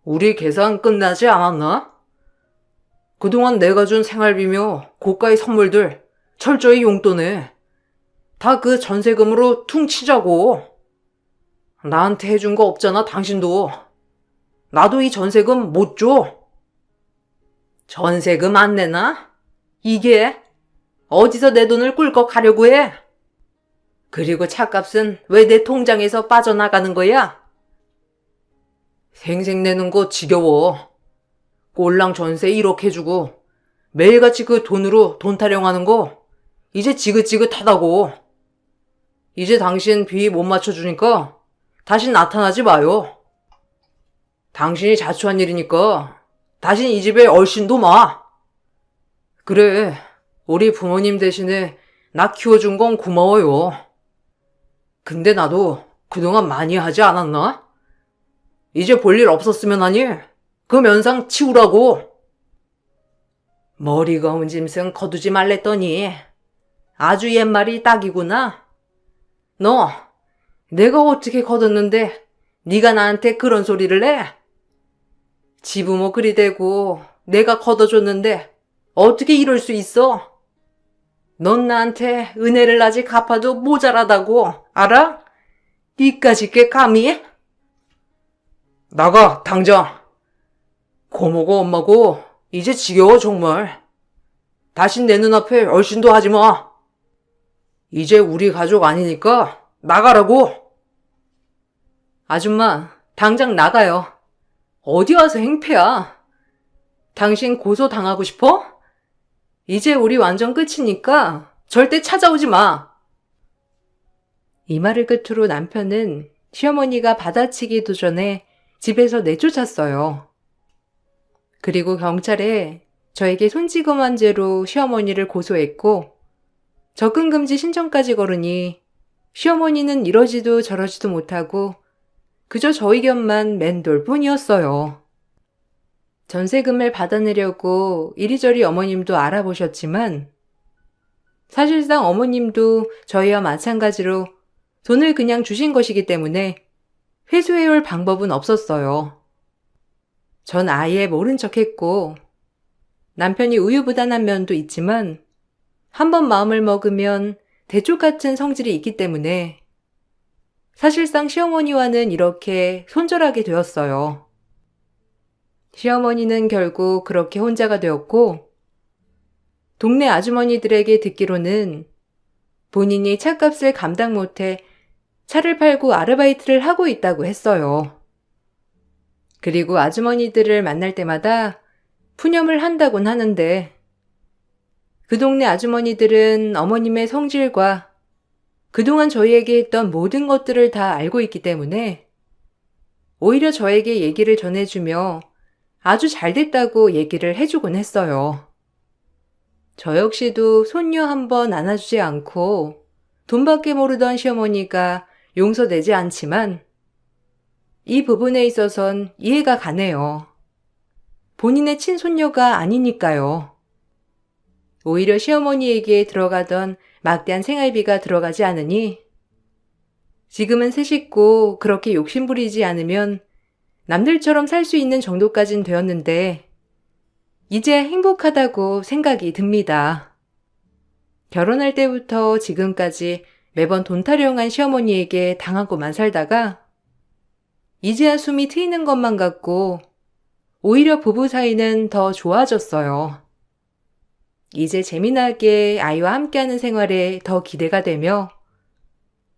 우리 계산 끝나지 않았나? 그동안 내가 준 생활비며 고가의 선물들 철저히 용돈에 다 그 전세금으로 퉁치자고. 나한테 해준 거 없잖아, 당신도. 나도 이 전세금 못 줘. 전세금 안 내나? 이게 어디서 내 돈을 꿀꺽 하려고 해? 그리고 차값은 왜 내 통장에서 빠져나가는 거야? 생색내는 거 지겨워. 꼴랑 전세 1억 해주고 매일같이 그 돈으로 돈 타령하는 거 이제 지긋지긋하다고. 이제 당신 비 못 맞춰주니까 다시 나타나지 마요. 당신이 자초한 일이니까 다신 이 집에 얼씬도 마. 그래, 우리 부모님 대신에 나 키워준 건 고마워요. 근데 나도 그동안 많이 하지 않았나? 이제 볼 일 없었으면 하니 그 면상 치우라고. 머리 검은 짐승 거두지 말랬더니 아주 옛말이 딱이구나. 너 내가 어떻게 거뒀는데 네가 나한테 그런 소리를 해? 지부모 그리 대고 내가 걷어줬는데 어떻게 이럴 수 있어? 넌 나한테 은혜를 아직 갚아도 모자라다고 알아? 니까짓 게 감히? 나가 당장. 고모고 엄마고 이제 지겨워 정말. 다신 내 눈앞에 얼씬도 하지 마. 이제 우리 가족 아니니까 나가라고. 아줌마, 당장 나가요. 어디 와서 행패야. 당신 고소 당하고 싶어? 이제 우리 완전 끝이니까 절대 찾아오지 마. 이 말을 끝으로 남편은 시어머니가 받아치기 도전에 집에서 내쫓았어요. 그리고 경찰에 저에게 손찌검한 죄로 시어머니를 고소했고, 접근금지 신청까지 걸으니 시어머니는 이러지도 저러지도 못하고 그저 저희 곁만 맴돌 뿐이었어요. 전세금을 받아내려고 이리저리 어머님도 알아보셨지만, 사실상 어머님도 저희와 마찬가지로 돈을 그냥 주신 것이기 때문에 회수해올 방법은 없었어요. 전 아예 모른 척했고, 남편이 우유부단한 면도 있지만 한번 마음을 먹으면 대쪽 같은 성질이 있기 때문에 사실상 시어머니와는 이렇게 손절하게 되었어요. 시어머니는 결국 그렇게 혼자가 되었고, 동네 아주머니들에게 듣기로는 본인이 차값을 감당 못해 차를 팔고 아르바이트를 하고 있다고 했어요. 그리고 아주머니들을 만날 때마다 푸념을 한다곤 하는데, 그 동네 아주머니들은 어머님의 성질과 그동안 저희에게 했던 모든 것들을 다 알고 있기 때문에 오히려 저에게 얘기를 전해주며 아주 잘 됐다고 얘기를 해주곤 했어요. 저 역시도 손녀 한 번 안아주지 않고 돈밖에 모르던 시어머니가 용서되지 않지만 이 부분에 있어선 이해가 가네요. 본인의 친손녀가 아니니까요. 오히려 시어머니에게 들어가던 막대한 생활비가 들어가지 않으니 지금은 새 식구 그렇게 욕심부리지 않으면 남들처럼 살 수 있는 정도까진 되었는데 이제 행복하다고 생각이 듭니다. 결혼할 때부터 지금까지 매번 돈 타령한 시어머니에게 당하고만 살다가 이제야 숨이 트이는 것만 같고 오히려 부부 사이는 더 좋아졌어요. 이제 재미나게 아이와 함께하는 생활에 더 기대가 되며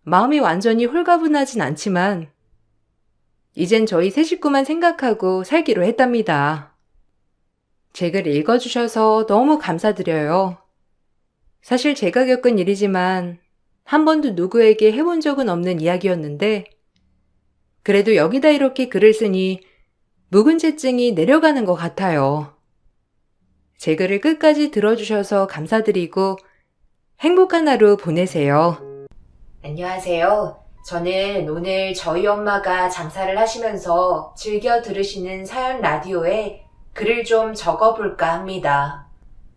마음이 완전히 홀가분하진 않지만 이젠 저희 세 식구만 생각하고 살기로 했답니다. 제 글 읽어주셔서 너무 감사드려요. 사실 제가 겪은 일이지만 한 번도 누구에게 해본 적은 없는 이야기였는데 그래도 여기다 이렇게 글을 쓰니 묵은제증이 내려가는 것 같아요. 제 글을 끝까지 들어주셔서 감사드리고 행복한 하루 보내세요. 안녕하세요. 저는 오늘 저희 엄마가 장사를 하시면서 즐겨 들으시는 사연 라디오에 글을 좀 적어볼까 합니다.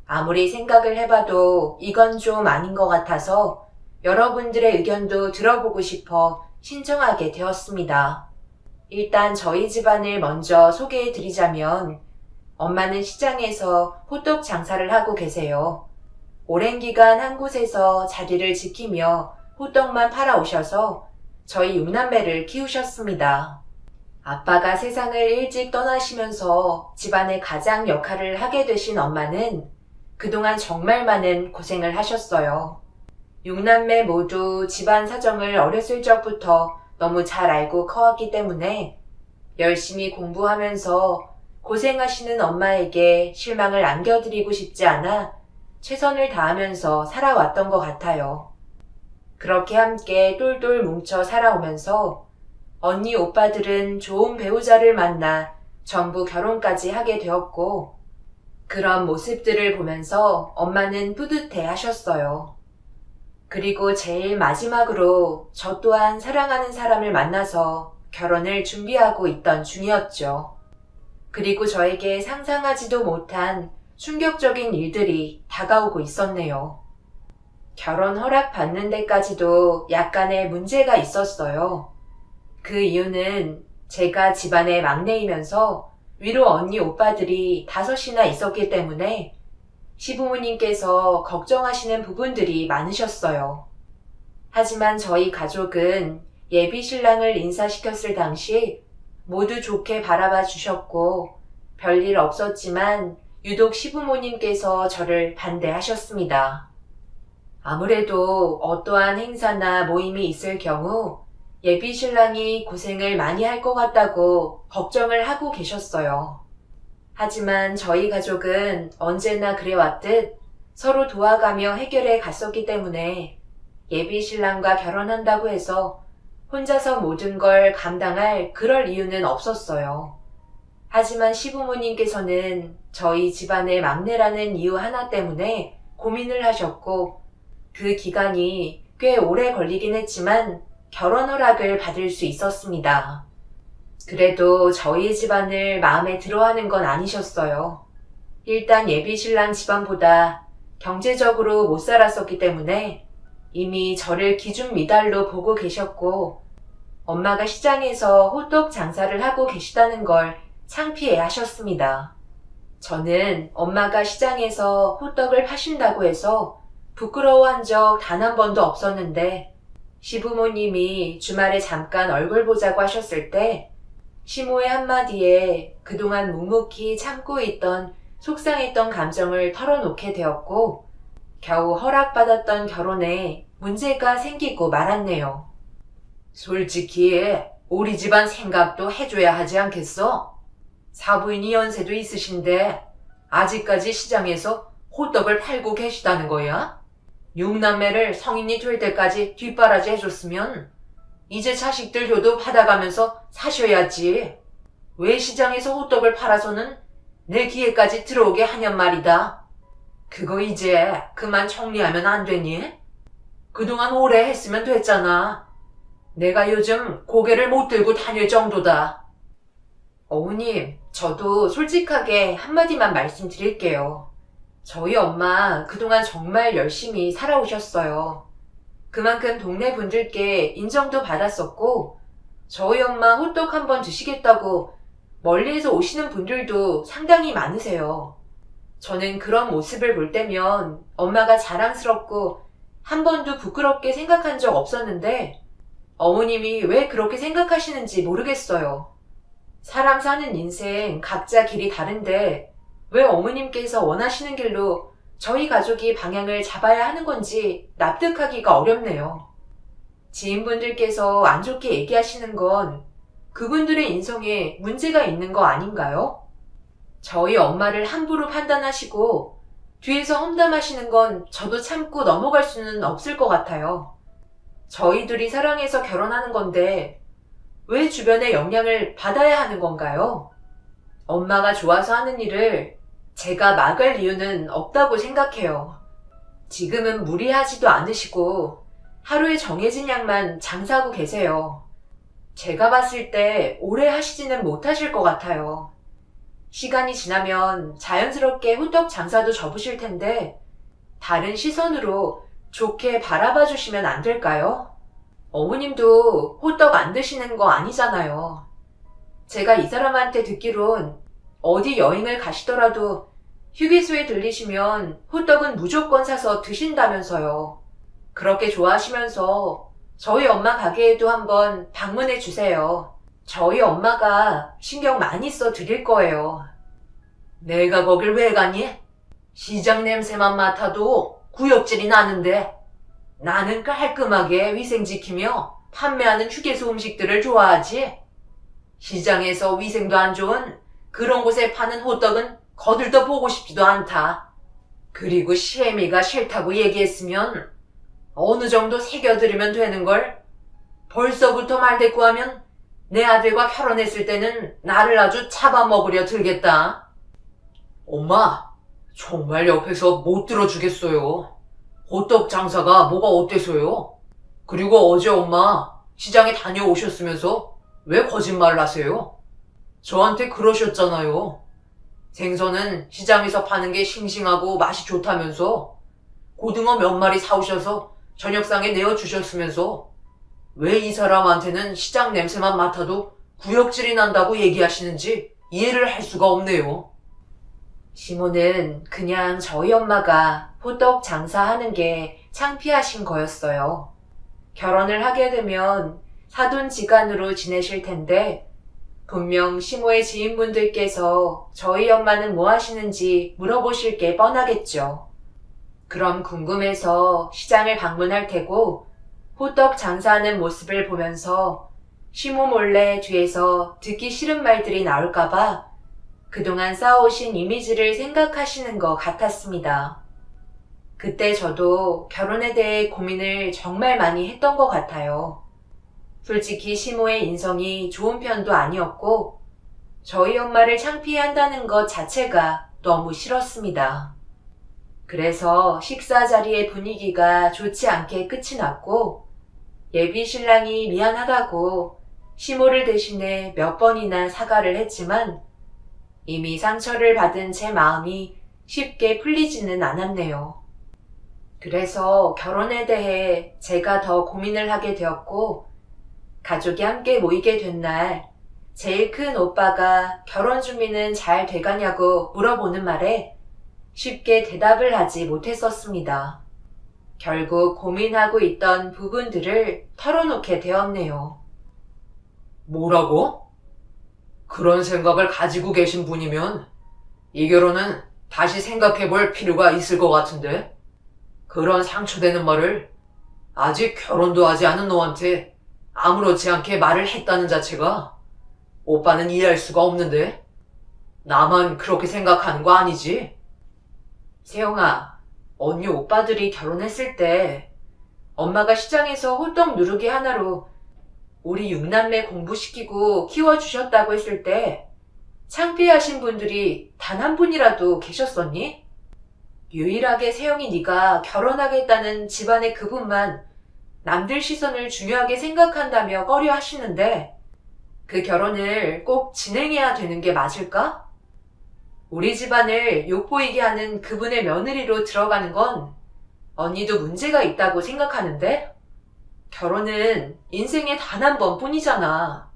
아무리 생각을 해봐도 이건 좀 아닌 것 같아서 여러분들의 의견도 들어보고 싶어 신청하게 되었습니다. 일단 저희 집안을 먼저 소개해드리자면 엄마는 시장에서 호떡 장사를 하고 계세요. 오랜 기간 한 곳에서 자리를 지키며 호떡만 팔아오셔서 저희 6남매를 키우셨습니다. 아빠가 세상을 일찍 떠나시면서 집안의 가장 역할을 하게 되신 엄마는 그동안 정말 많은 고생을 하셨어요. 6남매 모두 집안 사정을 어렸을 적부터 너무 잘 알고 커왔기 때문에 열심히 공부하면서 고생하시는 엄마에게 실망을 안겨드리고 싶지 않아 최선을 다하면서 살아왔던 것 같아요. 그렇게 함께 똘똘 뭉쳐 살아오면서 언니 오빠들은 좋은 배우자를 만나 전부 결혼까지 하게 되었고 그런 모습들을 보면서 엄마는 뿌듯해 하셨어요. 그리고 제일 마지막으로 저 또한 사랑하는 사람을 만나서 결혼을 준비하고 있던 중이었죠. 그리고 저에게 상상하지도 못한 충격적인 일들이 다가오고 있었네요. 결혼 허락 받는 데까지도 약간의 문제가 있었어요. 그 이유는 제가 집안의 막내이면서 위로 언니 오빠들이 5이나 있었기 때문에 시부모님께서 걱정하시는 부분들이 많으셨어요. 하지만 저희 가족은 예비 신랑을 인사시켰을 당시 모두 좋게 바라봐 주셨고 별일 없었지만 유독 시부모님께서 저를 반대하셨습니다. 아무래도 어떠한 행사나 모임이 있을 경우 예비 신랑이 고생을 많이 할 것 같다고 걱정을 하고 계셨어요. 하지만 저희 가족은 언제나 그래왔듯 서로 도와가며 해결해 갔었기 때문에 예비 신랑과 결혼한다고 해서 혼자서 모든 걸 감당할 그럴 이유는 없었어요. 하지만 시부모님께서는 저희 집안의 막내라는 이유 하나 때문에 고민을 하셨고 그 기간이 꽤 오래 걸리긴 했지만 결혼 허락을 받을 수 있었습니다. 그래도 저희 집안을 마음에 들어하는 건 아니셨어요. 일단 예비 신랑 집안보다 경제적으로 못 살았었기 때문에 이미 저를 기준 미달로 보고 계셨고 엄마가 시장에서 호떡 장사를 하고 계시다는 걸 창피해 하셨습니다. 저는 엄마가 시장에서 호떡을 파신다고 해서 부끄러워한 적 단 한 번도 없었는데 시부모님이 주말에 잠깐 얼굴 보자고 하셨을 때 시모의 한마디에 그동안 묵묵히 참고 있던 속상했던 감정을 털어놓게 되었고 겨우 허락받았던 결혼에 문제가 생기고 말았네요. 솔직히 우리 집안 생각도 해줘야 하지 않겠어? 사부인이 연세도 있으신데 아직까지 시장에서 호떡을 팔고 계시다는 거야? 육남매를 성인이 될 때까지 뒷바라지 해줬으면 이제 자식들 효도 받아가면서 사셔야지. 왜 시장에서 호떡을 팔아서는 내 귀에까지 들어오게 하냔 말이다. 그거 이제 그만 정리하면 안 되니? 그동안 오래 했으면 됐잖아. 내가 요즘 고개를 못 들고 다닐 정도다. 어머님, 저도 솔직하게 한마디만 말씀드릴게요. 저희 엄마 그동안 정말 열심히 살아오셨어요. 그만큼 동네 분들께 인정도 받았었고, 저희 엄마 호떡 한번 드시겠다고 멀리에서 오시는 분들도 상당히 많으세요. 저는 그런 모습을 볼 때면 엄마가 자랑스럽고 한 번도 부끄럽게 생각한 적 없었는데, 어머님이 왜 그렇게 생각하시는지 모르겠어요. 사람 사는 인생 각자 길이 다른데 왜 어머님께서 원하시는 길로 저희 가족이 방향을 잡아야 하는 건지 납득하기가 어렵네요. 지인분들께서 안 좋게 얘기하시는 건 그분들의 인성에 문제가 있는 거 아닌가요? 저희 엄마를 함부로 판단하시고 뒤에서 험담하시는 건 저도 참고 넘어갈 수는 없을 것 같아요. 저희 둘이 사랑해서 결혼하는 건데 왜 주변의 영향을 받아야 하는 건가요? 엄마가 좋아서 하는 일을 제가 막을 이유는 없다고 생각해요. 지금은 무리하지도 않으시고 하루에 정해진 양만 장사하고 계세요. 제가 봤을 때 오래 하시지는 못하실 것 같아요. 시간이 지나면 자연스럽게 호떡 장사도 접으실 텐데 다른 시선으로 좋게 바라봐 주시면 안 될까요? 어머님도 호떡 안 드시는 거 아니잖아요. 제가 이 사람한테 듣기론 어디 여행을 가시더라도 휴게소에 들리시면 호떡은 무조건 사서 드신다면서요. 그렇게 좋아하시면서 저희 엄마 가게에도 한번 방문해 주세요. 저희 엄마가 신경 많이 써 드릴 거예요. 내가 거길 왜 가니? 시장 냄새만 맡아도 구역질이 나는데 나는 깔끔하게 위생 지키며 판매하는 휴게소 음식들을 좋아하지. 시장에서 위생도 안 좋은 그런 곳에 파는 호떡은 거들떠 보고 싶지도 않다. 그리고 시애미가 싫다고 얘기했으면 어느 정도 새겨들으면 되는걸. 벌써부터 말대꾸하면 내 아들과 결혼했을 때는 나를 아주 잡아먹으려 들겠다. 엄마, 정말 옆에서 못 들어주겠어요. 호떡 장사가 뭐가 어때서요? 그리고 어제 엄마 시장에 다녀오셨으면서 왜 거짓말을 하세요? 저한테 그러셨잖아요. 생선은 시장에서 파는 게 싱싱하고 맛이 좋다면서 고등어 몇 마리 사오셔서 저녁상에 내어주셨으면서 왜 이 사람한테는 시장 냄새만 맡아도 구역질이 난다고 얘기하시는지 이해를 할 수가 없네요. 시모는 그냥 저희 엄마가 호떡 장사하는 게 창피하신 거였어요. 결혼을 하게 되면 사돈지간으로 지내실 텐데 분명 시모의 지인분들께서 저희 엄마는 뭐 하시는지 물어보실 게 뻔하겠죠. 그럼 궁금해서 시장을 방문할 테고 호떡 장사하는 모습을 보면서 시모 몰래 뒤에서 듣기 싫은 말들이 나올까봐 그동안 쌓아오신 이미지를 생각하시는 것 같았습니다. 그때 저도 결혼에 대해 고민을 정말 많이 했던 것 같아요. 솔직히 시모의 인성이 좋은 편도 아니었고 저희 엄마를 창피해한다는 것 자체가 너무 싫었습니다. 그래서 식사 자리의 분위기가 좋지 않게 끝이 났고 예비 신랑이 미안하다고 시모를 대신해 몇 번이나 사과를 했지만 이미 상처를 받은 제 마음이 쉽게 풀리지는 않았네요. 그래서 결혼에 대해 제가 더 고민을 하게 되었고 가족이 함께 모이게 된 날 제일 큰 오빠가 결혼 준비는 잘 돼가냐고 물어보는 말에 쉽게 대답을 하지 못했었습니다. 결국 고민하고 있던 부분들을 털어놓게 되었네요. 뭐라고? 그런 생각을 가지고 계신 분이면 이 결혼은 다시 생각해 볼 필요가 있을 것 같은데 그런 상처되는 말을 아직 결혼도 하지 않은 너한테 아무렇지 않게 말을 했다는 자체가 오빠는 이해할 수가 없는데 나만 그렇게 생각하는 거 아니지? 세영아, 언니 오빠들이 결혼했을 때 엄마가 시장에서 호떡 누르기 하나로 우리 육남매 공부시키고 키워주셨다고 했을 때 창피하신 분들이 단 한 분이라도 계셨었니? 유일하게 세영이 네가 결혼하겠다는 집안의 그분만 남들 시선을 중요하게 생각한다며 꺼려 하시는데 그 결혼을 꼭 진행해야 되는 게 맞을까? 우리 집안을 욕보이게 하는 그분의 며느리로 들어가는 건 언니도 문제가 있다고 생각하는데? 결혼은 인생에 단 한 번뿐이잖아.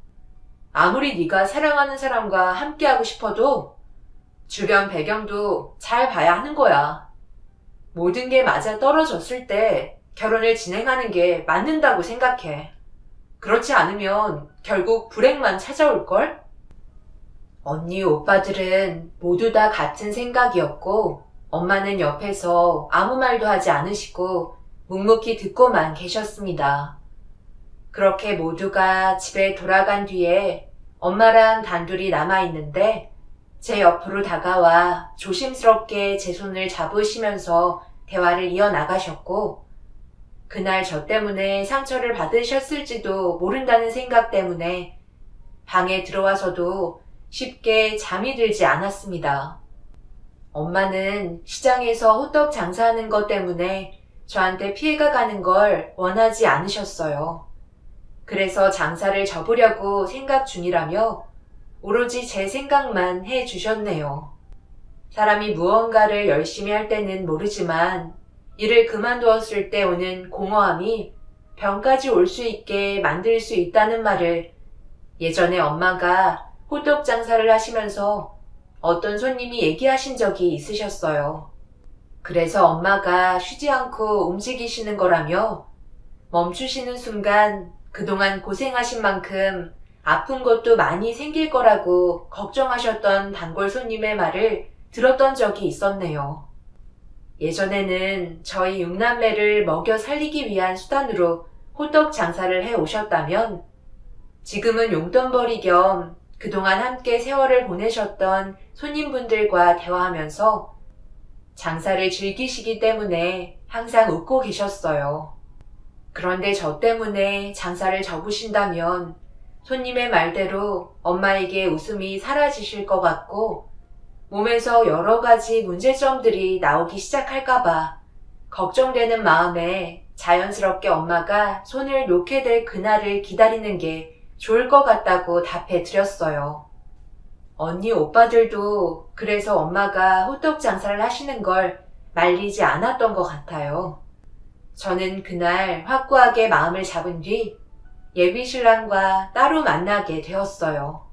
아무리 네가 사랑하는 사람과 함께하고 싶어도 주변 배경도 잘 봐야 하는 거야. 모든 게 맞아 떨어졌을 때 결혼을 진행하는 게 맞는다고 생각해. 그렇지 않으면 결국 불행만 찾아올걸? 언니 오빠들은 모두 다 같은 생각이었고 엄마는 옆에서 아무 말도 하지 않으시고 묵묵히 듣고만 계셨습니다. 그렇게 모두가 집에 돌아간 뒤에 엄마랑 단둘이 남아있는데 제 옆으로 다가와 조심스럽게 제 손을 잡으시면서 대화를 이어나가셨고 그날 저 때문에 상처를 받으셨을지도 모른다는 생각 때문에 방에 들어와서도 쉽게 잠이 들지 않았습니다. 엄마는 시장에서 호떡 장사하는 것 때문에 저한테 피해가 가는 걸 원하지 않으셨어요. 그래서 장사를 접으려고 생각 중이라며 오로지 제 생각만 해 주셨네요. 사람이 무언가를 열심히 할 때는 모르지만 일을 그만두었을 때 오는 공허함이 병까지 올 수 있게 만들 수 있다는 말을 예전에 엄마가 호떡 장사를 하시면서 어떤 손님이 얘기하신 적이 있으셨어요. 그래서 엄마가 쉬지 않고 움직이시는 거라며 멈추시는 순간 그동안 고생하신 만큼 아픈 것도 많이 생길 거라고 걱정하셨던 단골 손님의 말을 들었던 적이 있었네요. 예전에는 저희 육남매를 먹여 살리기 위한 수단으로 호떡 장사를 해 오셨다면 지금은 용돈벌이 겸 그동안 함께 세월을 보내셨던 손님분들과 대화하면서 장사를 즐기시기 때문에 항상 웃고 계셨어요. 그런데 저 때문에 장사를 접으신다면 손님의 말대로 엄마에게 웃음이 사라지실 것 같고 몸에서 여러 가지 문제점들이 나오기 시작할까봐 걱정되는 마음에 자연스럽게 엄마가 손을 놓게 될 그날을 기다리는 게 좋을 것 같다고 답해 드렸어요. 언니 오빠들도 그래서 엄마가 호떡 장사를 하시는 걸 말리지 않았던 것 같아요. 저는 그날 확고하게 마음을 잡은 뒤 예비신랑과 따로 만나게 되었어요.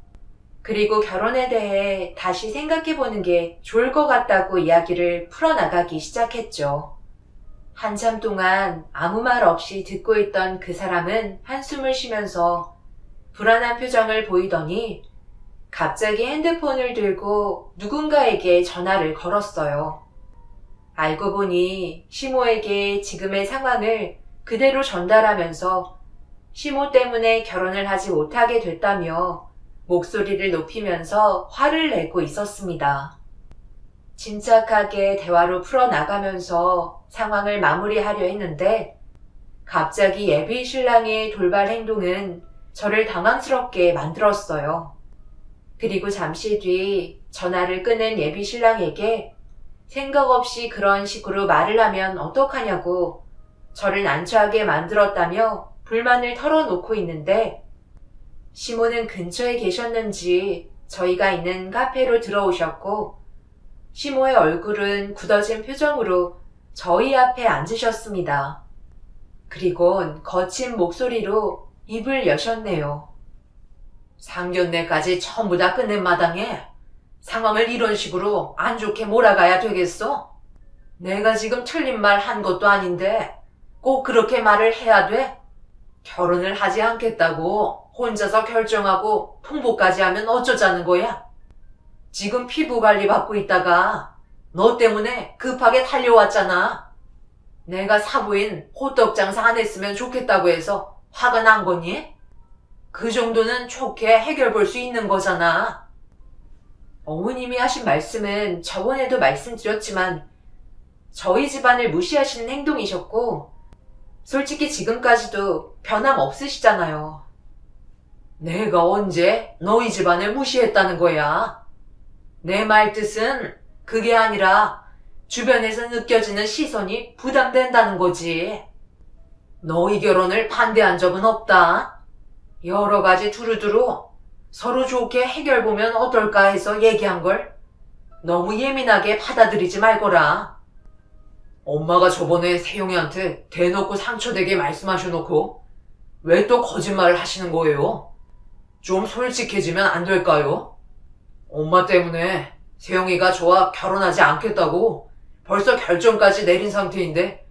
그리고 결혼에 대해 다시 생각해보는 게 좋을 것 같다고 이야기를 풀어나가기 시작했죠. 한참 동안 아무 말 없이 듣고 있던 그 사람은 한숨을 쉬면서 불안한 표정을 보이더니 갑자기 핸드폰을 들고 누군가에게 전화를 걸었어요. 알고 보니 시모에게 지금의 상황을 그대로 전달하면서 시모 때문에 결혼을 하지 못하게 됐다며 목소리를 높이면서 화를 내고 있었습니다. 침착하게 대화로 풀어나가면서 상황을 마무리하려 했는데 갑자기 예비 신랑의 돌발 행동은 저를 당황스럽게 만들었어요. 그리고 잠시 뒤 전화를 끊은 예비 신랑에게 생각 없이 그런 식으로 말을 하면 어떡하냐고 저를 난처하게 만들었다며 불만을 털어놓고 있는데 시모는 근처에 계셨는지 저희가 있는 카페로 들어오셨고 시모의 얼굴은 굳어진 표정으로 저희 앞에 앉으셨습니다. 그리곤 거친 목소리로 입을 여셨네요. 상견례까지 전부 다 끝낸 마당에 상황을 이런 식으로 안 좋게 몰아가야 되겠어? 내가 지금 틀린 말 한 것도 아닌데 꼭 그렇게 말을 해야 돼? 결혼을 하지 않겠다고 혼자서 결정하고 통보까지 하면 어쩌자는 거야? 지금 피부 관리 받고 있다가 너 때문에 급하게 달려왔잖아. 내가 사부인 호떡 장사 안 했으면 좋겠다고 해서 화가 난 거니? 그 정도는 좋게 해결 볼 수 있는 거잖아. 어머님이 하신 말씀은 저번에도 말씀드렸지만 저희 집안을 무시하시는 행동이셨고, 솔직히 지금까지도 변함 없으시잖아요. 내가 언제 너희 집안을 무시했다는 거야? 내 말 뜻은 그게 아니라 주변에서 느껴지는 시선이 부담된다는 거지. 너희 결혼을 반대한 적은 없다. 여러 가지 두루두루 서로 좋게 해결 보면 어떨까 해서 얘기한 걸 너무 예민하게 받아들이지 말거라. 엄마가 저번에 세용이한테 대놓고 상처되게 말씀하셔놓고 왜 또 거짓말을 하시는 거예요? 좀 솔직해지면 안 될까요? 엄마 때문에 세용이가 저와 결혼하지 않겠다고 벌써 결정까지 내린 상태인데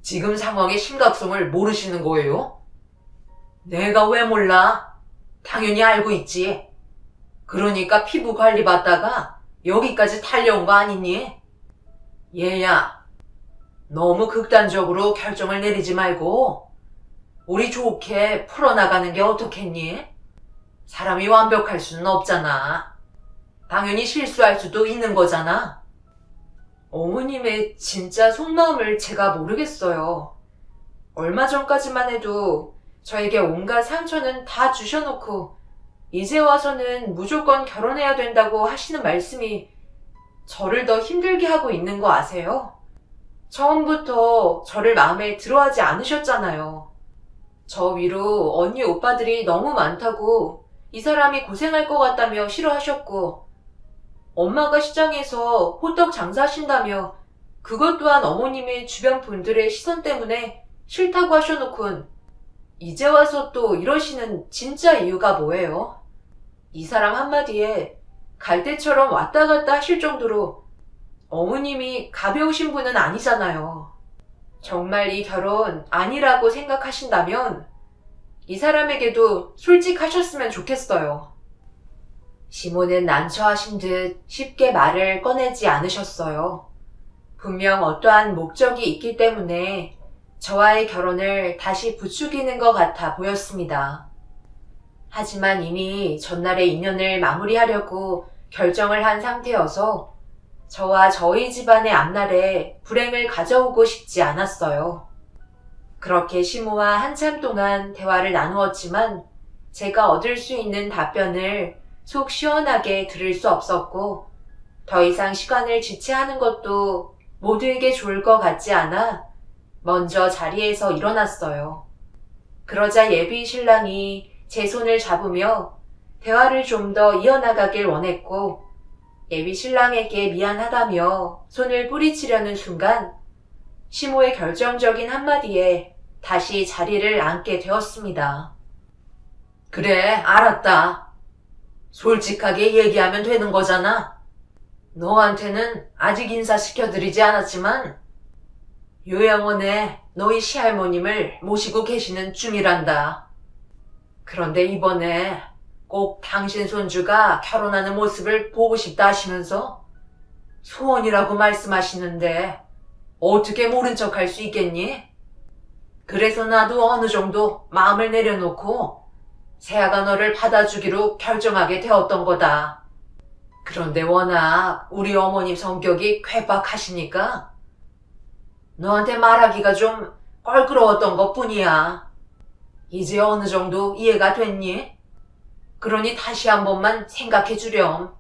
지금 상황의 심각성을 모르시는 거예요? 내가 왜 몰라? 당연히 알고 있지. 그러니까 피부 관리 받다가 여기까지 달려온 거 아니니? 얘야, 너무 극단적으로 결정을 내리지 말고 우리 좋게 풀어나가는 게 어떻겠니? 사람이 완벽할 수는 없잖아. 당연히 실수할 수도 있는 거잖아. 어머님의 진짜 속마음을 제가 모르겠어요. 얼마 전까지만 해도 저에게 온갖 상처는 다 주셔놓고 이제 와서는 무조건 결혼해야 된다고 하시는 말씀이 저를 더 힘들게 하고 있는 거 아세요? 처음부터 저를 마음에 들어하지 않으셨잖아요. 저 위로 언니 오빠들이 너무 많다고 이 사람이 고생할 것 같다며 싫어하셨고, 엄마가 시장에서 호떡 장사하신다며 그것 또한 어머님의 주변 분들의 시선 때문에 싫다고 하셔놓곤 이제 와서 또 이러시는 진짜 이유가 뭐예요? 이 사람 한마디에 갈대처럼 왔다 갔다 하실 정도로 어머님이 가벼우신 분은 아니잖아요. 정말 이 결혼 아니라고 생각하신다면 이 사람에게도 솔직하셨으면 좋겠어요. 시모는 난처하신 듯 쉽게 말을 꺼내지 않으셨어요. 분명 어떠한 목적이 있기 때문에 저와의 결혼을 다시 부추기는 것 같아 보였습니다. 하지만 이미 전날의 인연을 마무리하려고 결정을 한 상태여서 저와 저희 집안의 앞날에 불행을 가져오고 싶지 않았어요. 그렇게 시모와 한참 동안 대화를 나누었지만 제가 얻을 수 있는 답변을 속 시원하게 들을 수 없었고 더 이상 시간을 지체하는 것도 모두에게 좋을 것 같지 않아 먼저 자리에서 일어났어요. 그러자 예비 신랑이 제 손을 잡으며 대화를 좀 더 이어나가길 원했고 예비 신랑에게 미안하다며 손을 뿌리치려는 순간 시모의 결정적인 한마디에 다시 자리를 앉게 되었습니다. 그래, 알았다. 솔직하게 얘기하면 되는 거잖아. 너한테는 아직 인사시켜드리지 않았지만 요양원에 너희 시할머님을 모시고 계시는 중이란다. 그런데 이번에 꼭 당신 손주가 결혼하는 모습을 보고 싶다 하시면서 소원이라고 말씀하시는데 어떻게 모른 척 할 수 있겠니? 그래서 나도 어느 정도 마음을 내려놓고 세아가 너를 받아주기로 결정하게 되었던 거다. 그런데 워낙 우리 어머님 성격이 괴팍하시니까 너한테 말하기가 좀 껄끄러웠던 것 뿐이야. 이제 어느 정도 이해가 됐니? 그러니 다시 한 번만 생각해 주렴.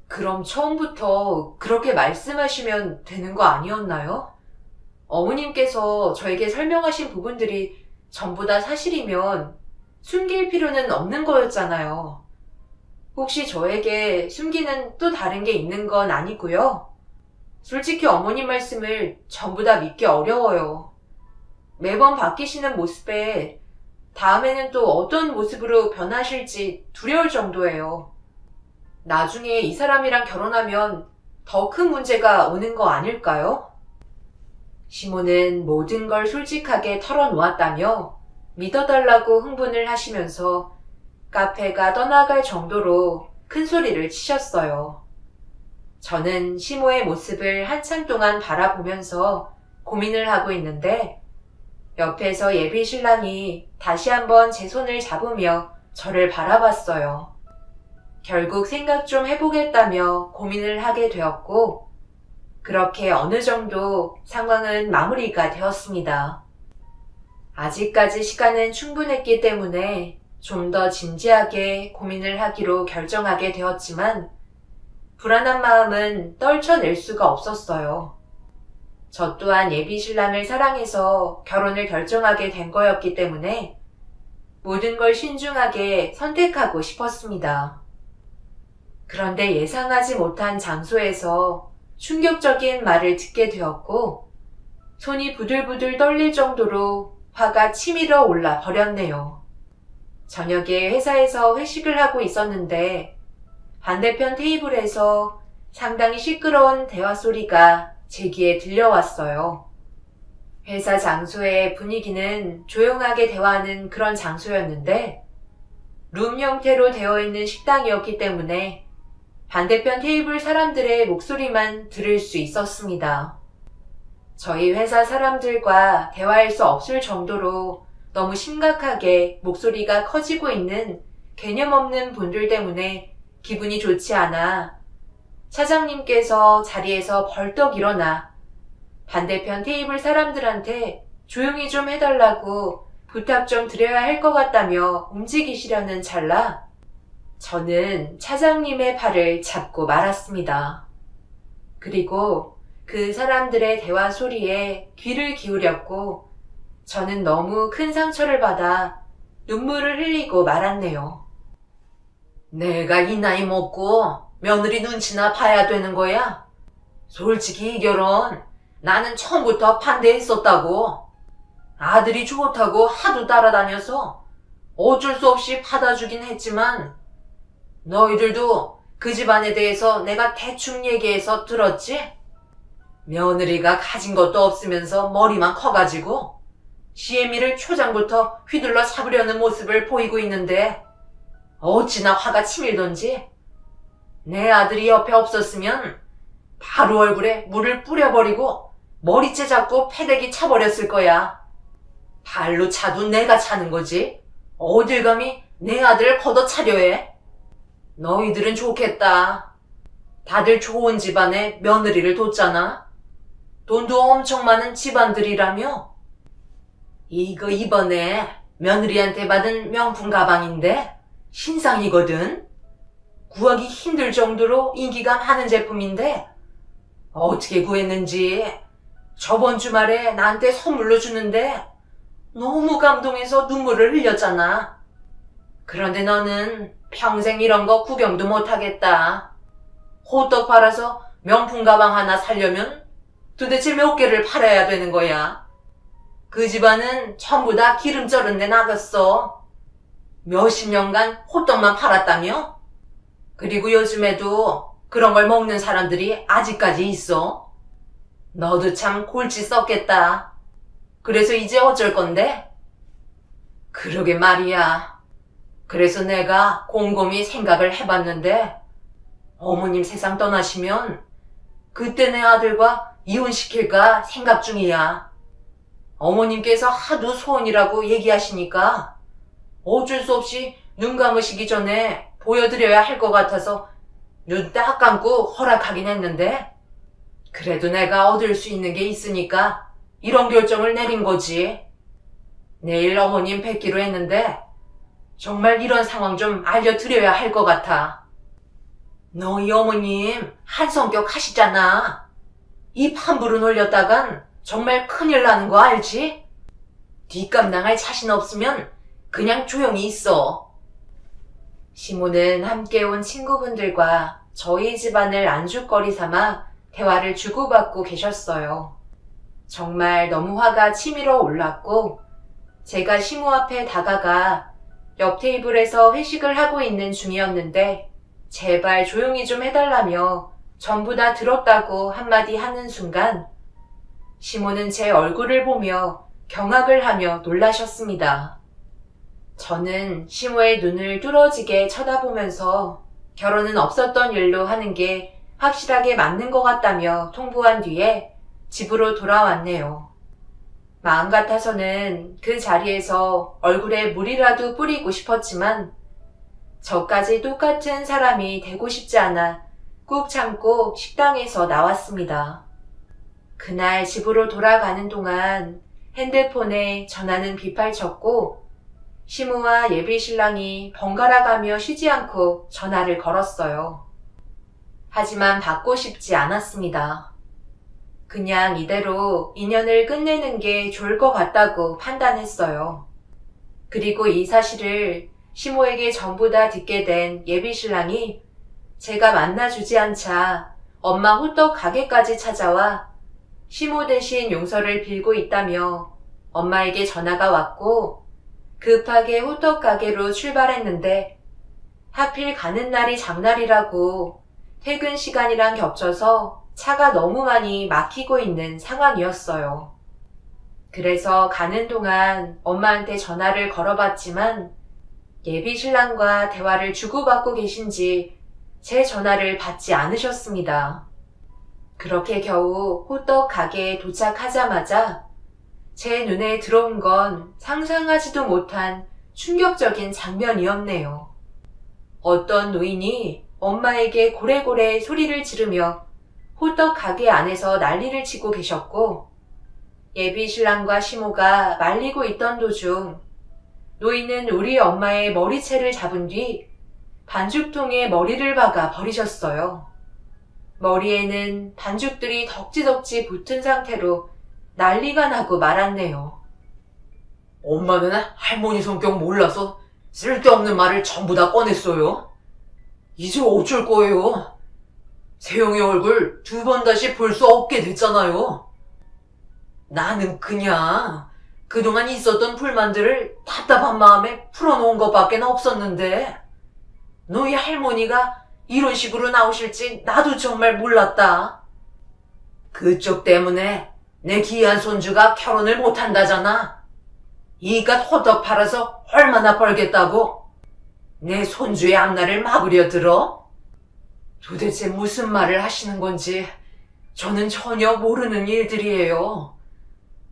그럼 처음부터 그렇게 말씀하시면 되는 거 아니었나요? 어머님께서 저에게 설명하신 부분들이 전부 다 사실이면 숨길 필요는 없는 거였잖아요. 혹시 저에게 숨기는 또 다른 게 있는 건 아니고요. 솔직히 어머님 말씀을 전부 다 믿기 어려워요. 매번 바뀌시는 모습에 다음에는 또 어떤 모습으로 변하실지 두려울 정도예요. 나중에 이 사람이랑 결혼하면 더 큰 문제가 오는 거 아닐까요? 시모는 모든 걸 솔직하게 털어놓았다며 믿어달라고 흥분을 하시면서 카페가 떠나갈 정도로 큰 소리를 치셨어요. 저는 시모의 모습을 한참 동안 바라보면서 고민을 하고 있는데 옆에서 예비 신랑이 다시 한번 제 손을 잡으며 저를 바라봤어요. 결국 생각 좀 해보겠다며 고민을 하게 되었고 그렇게 어느 정도 상황은 마무리가 되었습니다. 아직까지 시간은 충분했기 때문에 좀 더 진지하게 고민을 하기로 결정하게 되었지만 불안한 마음은 떨쳐낼 수가 없었어요. 저 또한 예비 신랑을 사랑해서 결혼을 결정하게 된 거였기 때문에 모든 걸 신중하게 선택하고 싶었습니다. 그런데 예상하지 못한 장소에서 충격적인 말을 듣게 되었고 손이 부들부들 떨릴 정도로 화가 치밀어 올라 버렸네요. 저녁에 회사에서 회식을 하고 있었는데 반대편 테이블에서 상당히 시끄러운 대화 소리가 제 귀에 들려왔어요. 회사 장소의 분위기는 조용하게 대화하는 그런 장소였는데 룸 형태로 되어 있는 식당이었기 때문에 반대편 테이블 사람들의 목소리만 들을 수 있었습니다. 저희 회사 사람들과 대화할 수 없을 정도로 너무 심각하게 목소리가 커지고 있는 개념 없는 분들 때문에 기분이 좋지 않아 차장님께서 자리에서 벌떡 일어나 반대편 테이블 사람들한테 조용히 좀 해달라고 부탁 좀 드려야 할 것 같다며 움직이시려는 찰나 저는 차장님의 팔을 잡고 말았습니다. 그리고 그 사람들의 대화 소리에 귀를 기울였고 저는 너무 큰 상처를 받아 눈물을 흘리고 말았네요. 내가 이 나이 먹고 며느리 눈치나 봐야 되는 거야? 솔직히 이 결혼 나는 처음부터 반대했었다고. 아들이 좋다고 하도 따라다녀서 어쩔 수 없이 받아주긴 했지만 너희들도 그 집안에 대해서 내가 대충 얘기해서 들었지? 며느리가 가진 것도 없으면서 머리만 커가지고 시애미를 초장부터 휘둘러 잡으려는 모습을 보이고 있는데 어찌나 화가 치밀던지 내 아들이 옆에 없었으면 바로 얼굴에 물을 뿌려버리고 머리채 잡고 패대기 차버렸을 거야. 발로 차도 내가 차는 거지. 어딜 감히 내 아들을 걷어차려 해. 너희들은 좋겠다. 다들 좋은 집안에 며느리를 뒀잖아. 돈도 엄청 많은 집안들이라며. 이거 이번에 며느리한테 받은 명품 가방인데 신상이거든. 구하기 힘들 정도로 인기가 많은 제품인데 어떻게 구했는지 저번 주말에 나한테 선물로 주는데 너무 감동해서 눈물을 흘렸잖아. 그런데 너는 평생 이런 거 구경도 못하겠다. 호떡 팔아서 명품 가방 하나 사려면 도대체 몇 개를 팔아야 되는 거야. 그 집안은 전부 다 기름 쩔은 데 나갔어. 몇십 년간 호떡만 팔았다며? 그리고 요즘에도 그런 걸 먹는 사람들이 아직까지 있어. 너도 참 골치 썩겠다. 그래서 이제 어쩔 건데? 그러게 말이야. 그래서 내가 곰곰이 생각을 해봤는데 어머님 세상 떠나시면 그때 내 아들과 이혼시킬까 생각 중이야. 어머님께서 하도 소원이라고 얘기하시니까 어쩔 수 없이 눈 감으시기 전에 보여드려야 할 것 같아서 눈 딱 감고 허락하긴 했는데 그래도 내가 얻을 수 있는 게 있으니까 이런 결정을 내린 거지. 내일 어머님 뵙기로 했는데 정말 이런 상황 좀 알려드려야 할 것 같아. 너희 어머님 한성격 하시잖아. 입 함부로 놀렸다간 정말 큰일 나는 거 알지? 뒷감 당할 자신 없으면 그냥 조용히 있어. 시모는 함께 온 친구분들과 저희 집안을 안주거리 삼아 대화를 주고받고 계셨어요. 정말 너무 화가 치밀어 올랐고 제가 시모 앞에 다가가 옆 테이블에서 회식을 하고 있는 중이었는데 제발 조용히 좀 해달라며 전부 다 들었다고 한마디 하는 순간 시모는 제 얼굴을 보며 경악을 하며 놀라셨습니다. 저는 시모의 눈을 뚫어지게 쳐다보면서 결혼은 없었던 일로 하는 게 확실하게 맞는 것 같다며 통보한 뒤에 집으로 돌아왔네요. 마음 같아서는 그 자리에서 얼굴에 물이라도 뿌리고 싶었지만 저까지 똑같은 사람이 되고 싶지 않아 꾹 참고 식당에서 나왔습니다. 그날 집으로 돌아가는 동안 핸드폰에 전화는 비팔쳤고 시무와 예비 신랑이 번갈아 가며 쉬지 않고 전화를 걸었어요. 하지만 받고 싶지 않았습니다. 그냥 이대로 인연을 끝내는 게 좋을 것 같다고 판단했어요. 그리고 이 사실을 시모에게 전부 다 듣게 된 예비 신랑이 제가 만나주지 않자 엄마 호떡 가게까지 찾아와 시모 대신 용서를 빌고 있다며 엄마에게 전화가 왔고 급하게 호떡 가게로 출발했는데 하필 가는 날이 장날이라고 퇴근 시간이랑 겹쳐서 차가 너무 많이 막히고 있는 상황이었어요. 그래서 가는 동안 엄마한테 전화를 걸어봤지만 예비 신랑과 대화를 주고받고 계신지 제 전화를 받지 않으셨습니다. 그렇게 겨우 호떡 가게에 도착하자마자 제 눈에 들어온 건 상상하지도 못한 충격적인 장면이었네요. 어떤 노인이 엄마에게 고래고래 소리를 지르며 호떡 가게 안에서 난리를 치고 계셨고 예비 신랑과 시모가 말리고 있던 도중 노인은 우리 엄마의 머리채를 잡은 뒤 반죽통에 머리를 박아 버리셨어요. 머리에는 반죽들이 덕지덕지 붙은 상태로 난리가 나고 말았네요. 엄마는 할머니 성격 몰라서 쓸데없는 말을 전부 다 꺼냈어요. 이제 어쩔 거예요? 세영이 얼굴 2번 다시 볼 수 없게 됐잖아요. 나는 그냥 그동안 있었던 불만들을 답답한 마음에 풀어놓은 것밖에 없었는데 너희 할머니가 이런 식으로 나오실지 나도 정말 몰랐다. 그쪽 때문에 내 귀한 손주가 결혼을 못한다잖아. 이깟 호떡 팔아서 얼마나 벌겠다고? 내 손주의 앞날을 막으려 들어? 도대체 무슨 말을 하시는 건지 저는 전혀 모르는 일들이에요.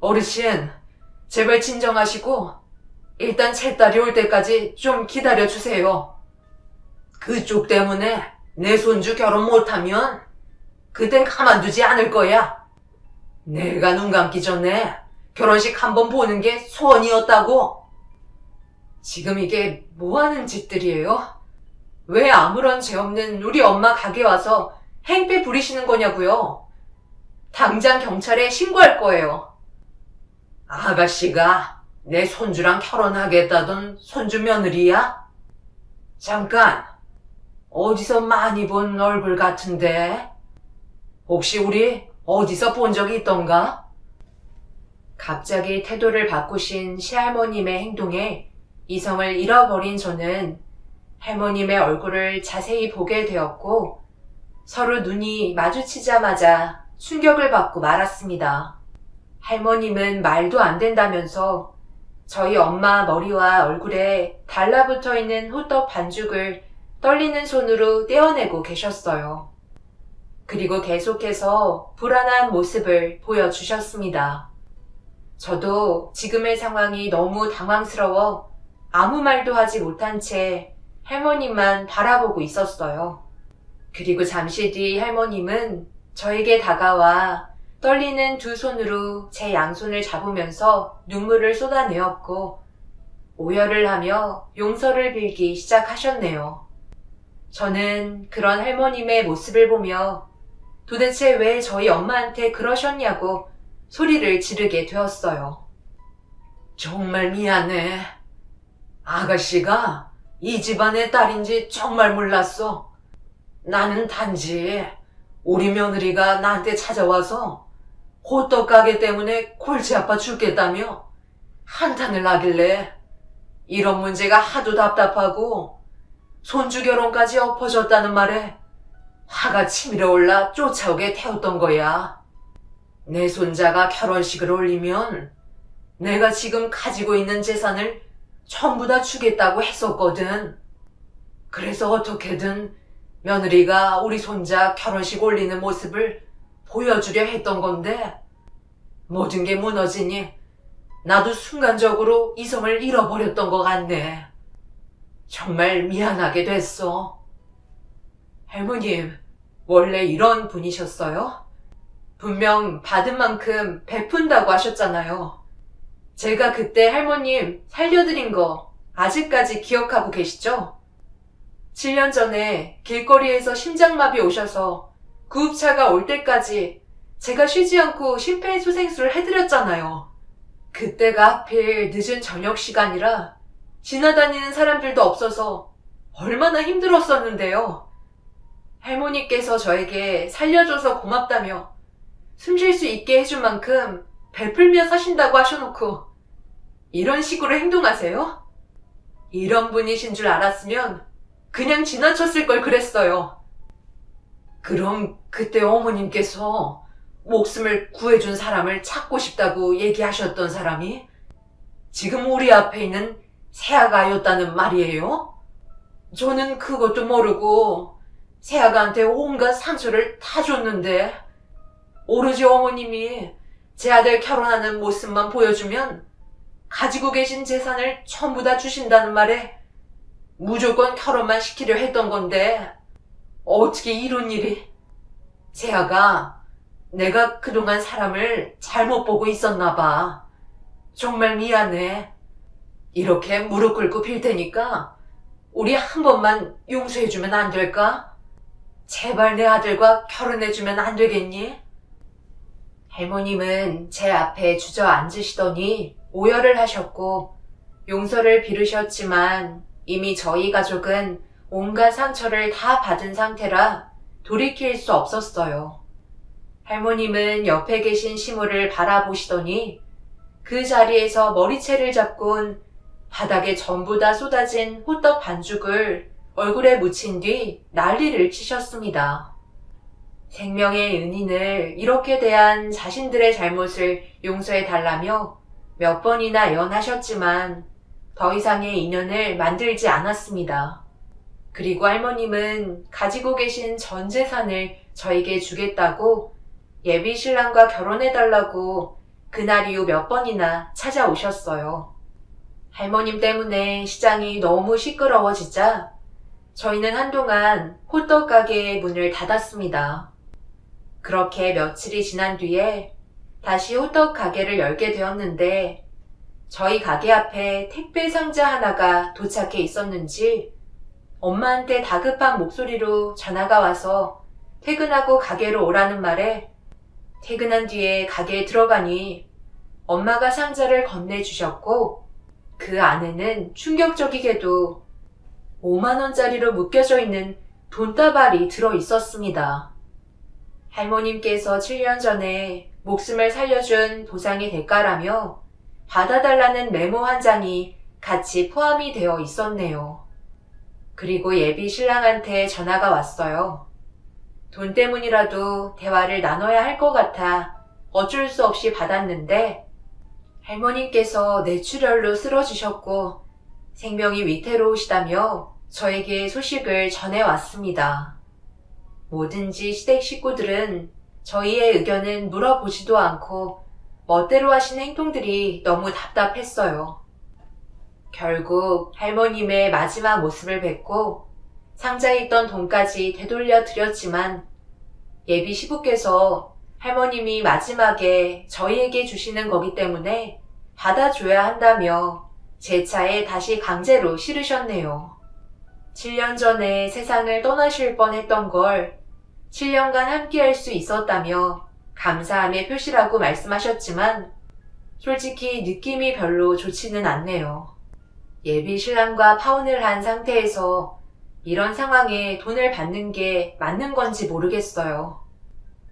어르신, 제발 진정하시고 일단 제 딸이 올 때까지 좀 기다려주세요. 그쪽 때문에 내 손주 결혼 못하면 그땐 가만두지 않을 거야. 내가 눈 감기 전에 결혼식 한번 보는 게 소원이었다고. 지금 이게 뭐하는 짓들이에요? 왜 아무런 죄 없는 우리 엄마 가게 와서 행패 부리시는 거냐고요? 당장 경찰에 신고할 거예요. 아가씨가 내 손주랑 결혼하겠다던 손주 며느리야? 잠깐, 어디서 많이 본 얼굴 같은데? 혹시 우리 어디서 본 적이 있던가? 갑자기 태도를 바꾸신 시할머님의 행동에 이성을 잃어버린 저는 할머님의 얼굴을 자세히 보게 되었고 서로 눈이 마주치자마자 충격을 받고 말았습니다. 할머님은 말도 안 된다면서 저희 엄마 머리와 얼굴에 달라붙어 있는 호떡 반죽을 떨리는 손으로 떼어내고 계셨어요. 그리고 계속해서 불안한 모습을 보여주셨습니다. 저도 지금의 상황이 너무 당황스러워 아무 말도 하지 못한 채 할머님만 바라보고 있었어요. 그리고 잠시 뒤 할머님은 저에게 다가와 떨리는 두 손으로 제 양손을 잡으면서 눈물을 쏟아내었고 오열을 하며 용서를 빌기 시작하셨네요. 저는 그런 할머님의 모습을 보며 도대체 왜 저희 엄마한테 그러셨냐고 소리를 지르게 되었어요. 정말 미안해. 아가씨가 이 집안의 딸인지 정말 몰랐어. 나는 단지 우리 며느리가 나한테 찾아와서 호떡 가게 때문에 골치 아파 죽겠다며 한탄을 하길래 이런 문제가 하도 답답하고 손주 결혼까지 엎어졌다는 말에 화가 치밀어 올라 쫓아오게 태웠던 거야. 내 손자가 결혼식을 올리면 내가 지금 가지고 있는 재산을 전부 다 주겠다고 했었거든. 그래서 어떻게든 며느리가 우리 손자 결혼식 올리는 모습을 보여주려 했던 건데 모든 게 무너지니 나도 순간적으로 이성을 잃어버렸던 것 같네. 정말 미안하게 됐어. 할머님, 원래 이런 분이셨어요? 분명 받은 만큼 베푼다고 하셨잖아요. 제가 그때 할머님 살려드린 거 아직까지 기억하고 계시죠? 7년 전에 길거리에서 심장마비 오셔서 구급차가 올 때까지 제가 쉬지 않고 심폐소생술을 해드렸잖아요. 그때가 하필 늦은 저녁 시간이라 지나다니는 사람들도 없어서 얼마나 힘들었었는데요. 할머니께서 저에게 살려줘서 고맙다며 숨 쉴 수 있게 해준 만큼 베풀며 사신다고 하셔놓고 이런 식으로 행동하세요? 이런 분이신 줄 알았으면 그냥 지나쳤을 걸 그랬어요. 그럼 그때 어머님께서 목숨을 구해준 사람을 찾고 싶다고 얘기하셨던 사람이 지금 우리 앞에 있는 새아가였다는 말이에요? 저는 그것도 모르고 새아가한테 온갖 상처를 다 줬는데 오로지 어머님이 제 아들 결혼하는 모습만 보여주면 가지고 계신 재산을 전부 다 주신다는 말에 무조건 결혼만 시키려 했던 건데 어떻게 이런 일이. 새아가 내가 그동안 사람을 잘못 보고 있었나 봐. 정말 미안해. 이렇게 무릎 꿇고 빌 테니까 우리 한 번만 용서해주면 안 될까? 제발 내 아들과 결혼해주면 안 되겠니? 할머님은 제 앞에 주저앉으시더니 오열을 하셨고 용서를 빌으셨지만 이미 저희 가족은 온갖 상처를 다 받은 상태라 돌이킬 수 없었어요. 할머님은 옆에 계신 시모를 바라보시더니 그 자리에서 머리채를 잡곤 바닥에 전부 다 쏟아진 호떡 반죽을 얼굴에 묻힌 뒤 난리를 치셨습니다. 생명의 은인을 이렇게 대한 자신들의 잘못을 용서해 달라며 몇 번이나 애원하셨지만 더 이상의 인연을 만들지 않았습니다. 그리고 할머님은 가지고 계신 전 재산을 저에게 주겠다고 예비 신랑과 결혼해달라고 그날 이후 몇 번이나 찾아오셨어요. 할머님 때문에 시장이 너무 시끄러워지자 저희는 한동안 호떡 가게의 문을 닫았습니다. 그렇게 며칠이 지난 뒤에 다시 호떡 가게를 열게 되었는데 저희 가게 앞에 택배 상자 하나가 도착해 있었는지 엄마한테 다급한 목소리로 전화가 와서 퇴근하고 가게로 오라는 말에 퇴근한 뒤에 가게에 들어가니 엄마가 상자를 건네주셨고 그 안에는 충격적이게도 5만원짜리로 묶여져 있는 돈다발이 들어 있었습니다. 할머님께서 7년 전에 목숨을 살려준 보상의 대가라며 받아달라는 메모 한 장이 같이 포함이 되어 있었네요. 그리고 예비 신랑한테 전화가 왔어요. 돈 때문이라도 대화를 나눠야 할 것 같아 어쩔 수 없이 받았는데 할머님께서 뇌출혈로 쓰러지셨고 생명이 위태로우시다며 저에게 소식을 전해왔습니다. 뭐든지 시댁 식구들은 저희의 의견은 물어보지도 않고 멋대로 하신 행동들이 너무 답답했어요. 결국 할머님의 마지막 모습을 뵙고 상자에 있던 돈까지 되돌려 드렸지만 예비 시부께서 할머님이 마지막에 저희에게 주시는 거기 때문에 받아줘야 한다며 제 차에 다시 강제로 실으셨네요. 7년 전에 세상을 떠나실 뻔했던 걸 7년간 함께할 수 있었다며 감사함의 표시라고 말씀하셨지만 솔직히 느낌이 별로 좋지는 않네요. 예비 신랑과 파혼을 한 상태에서 이런 상황에 돈을 받는 게 맞는 건지 모르겠어요.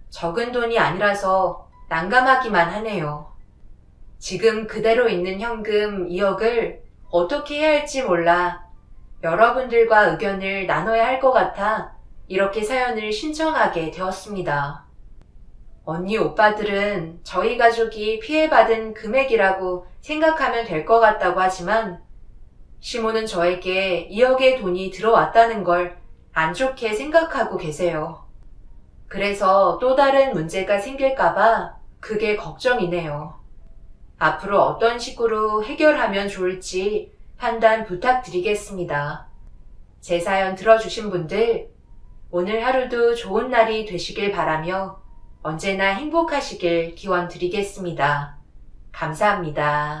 적은 돈이 아니라서 난감하기만 하네요. 지금 그대로 있는 현금 2억을 어떻게 해야 할지 몰라 여러분들과 의견을 나눠야 할 것 같아 이렇게 사연을 신청하게 되었습니다. 언니 오빠들은 저희 가족이 피해받은 금액이라고 생각하면 될 것 같다고 하지만 시모는 저에게 2억의 돈이 들어왔다는 걸 안 좋게 생각하고 계세요. 그래서 또 다른 문제가 생길까봐 그게 걱정이네요. 앞으로 어떤 식으로 해결하면 좋을지 판단 부탁드리겠습니다. 제 사연 들어주신 분들 오늘 하루도 좋은 날이 되시길 바라며 언제나 행복하시길 기원 드리겠습니다. 감사합니다.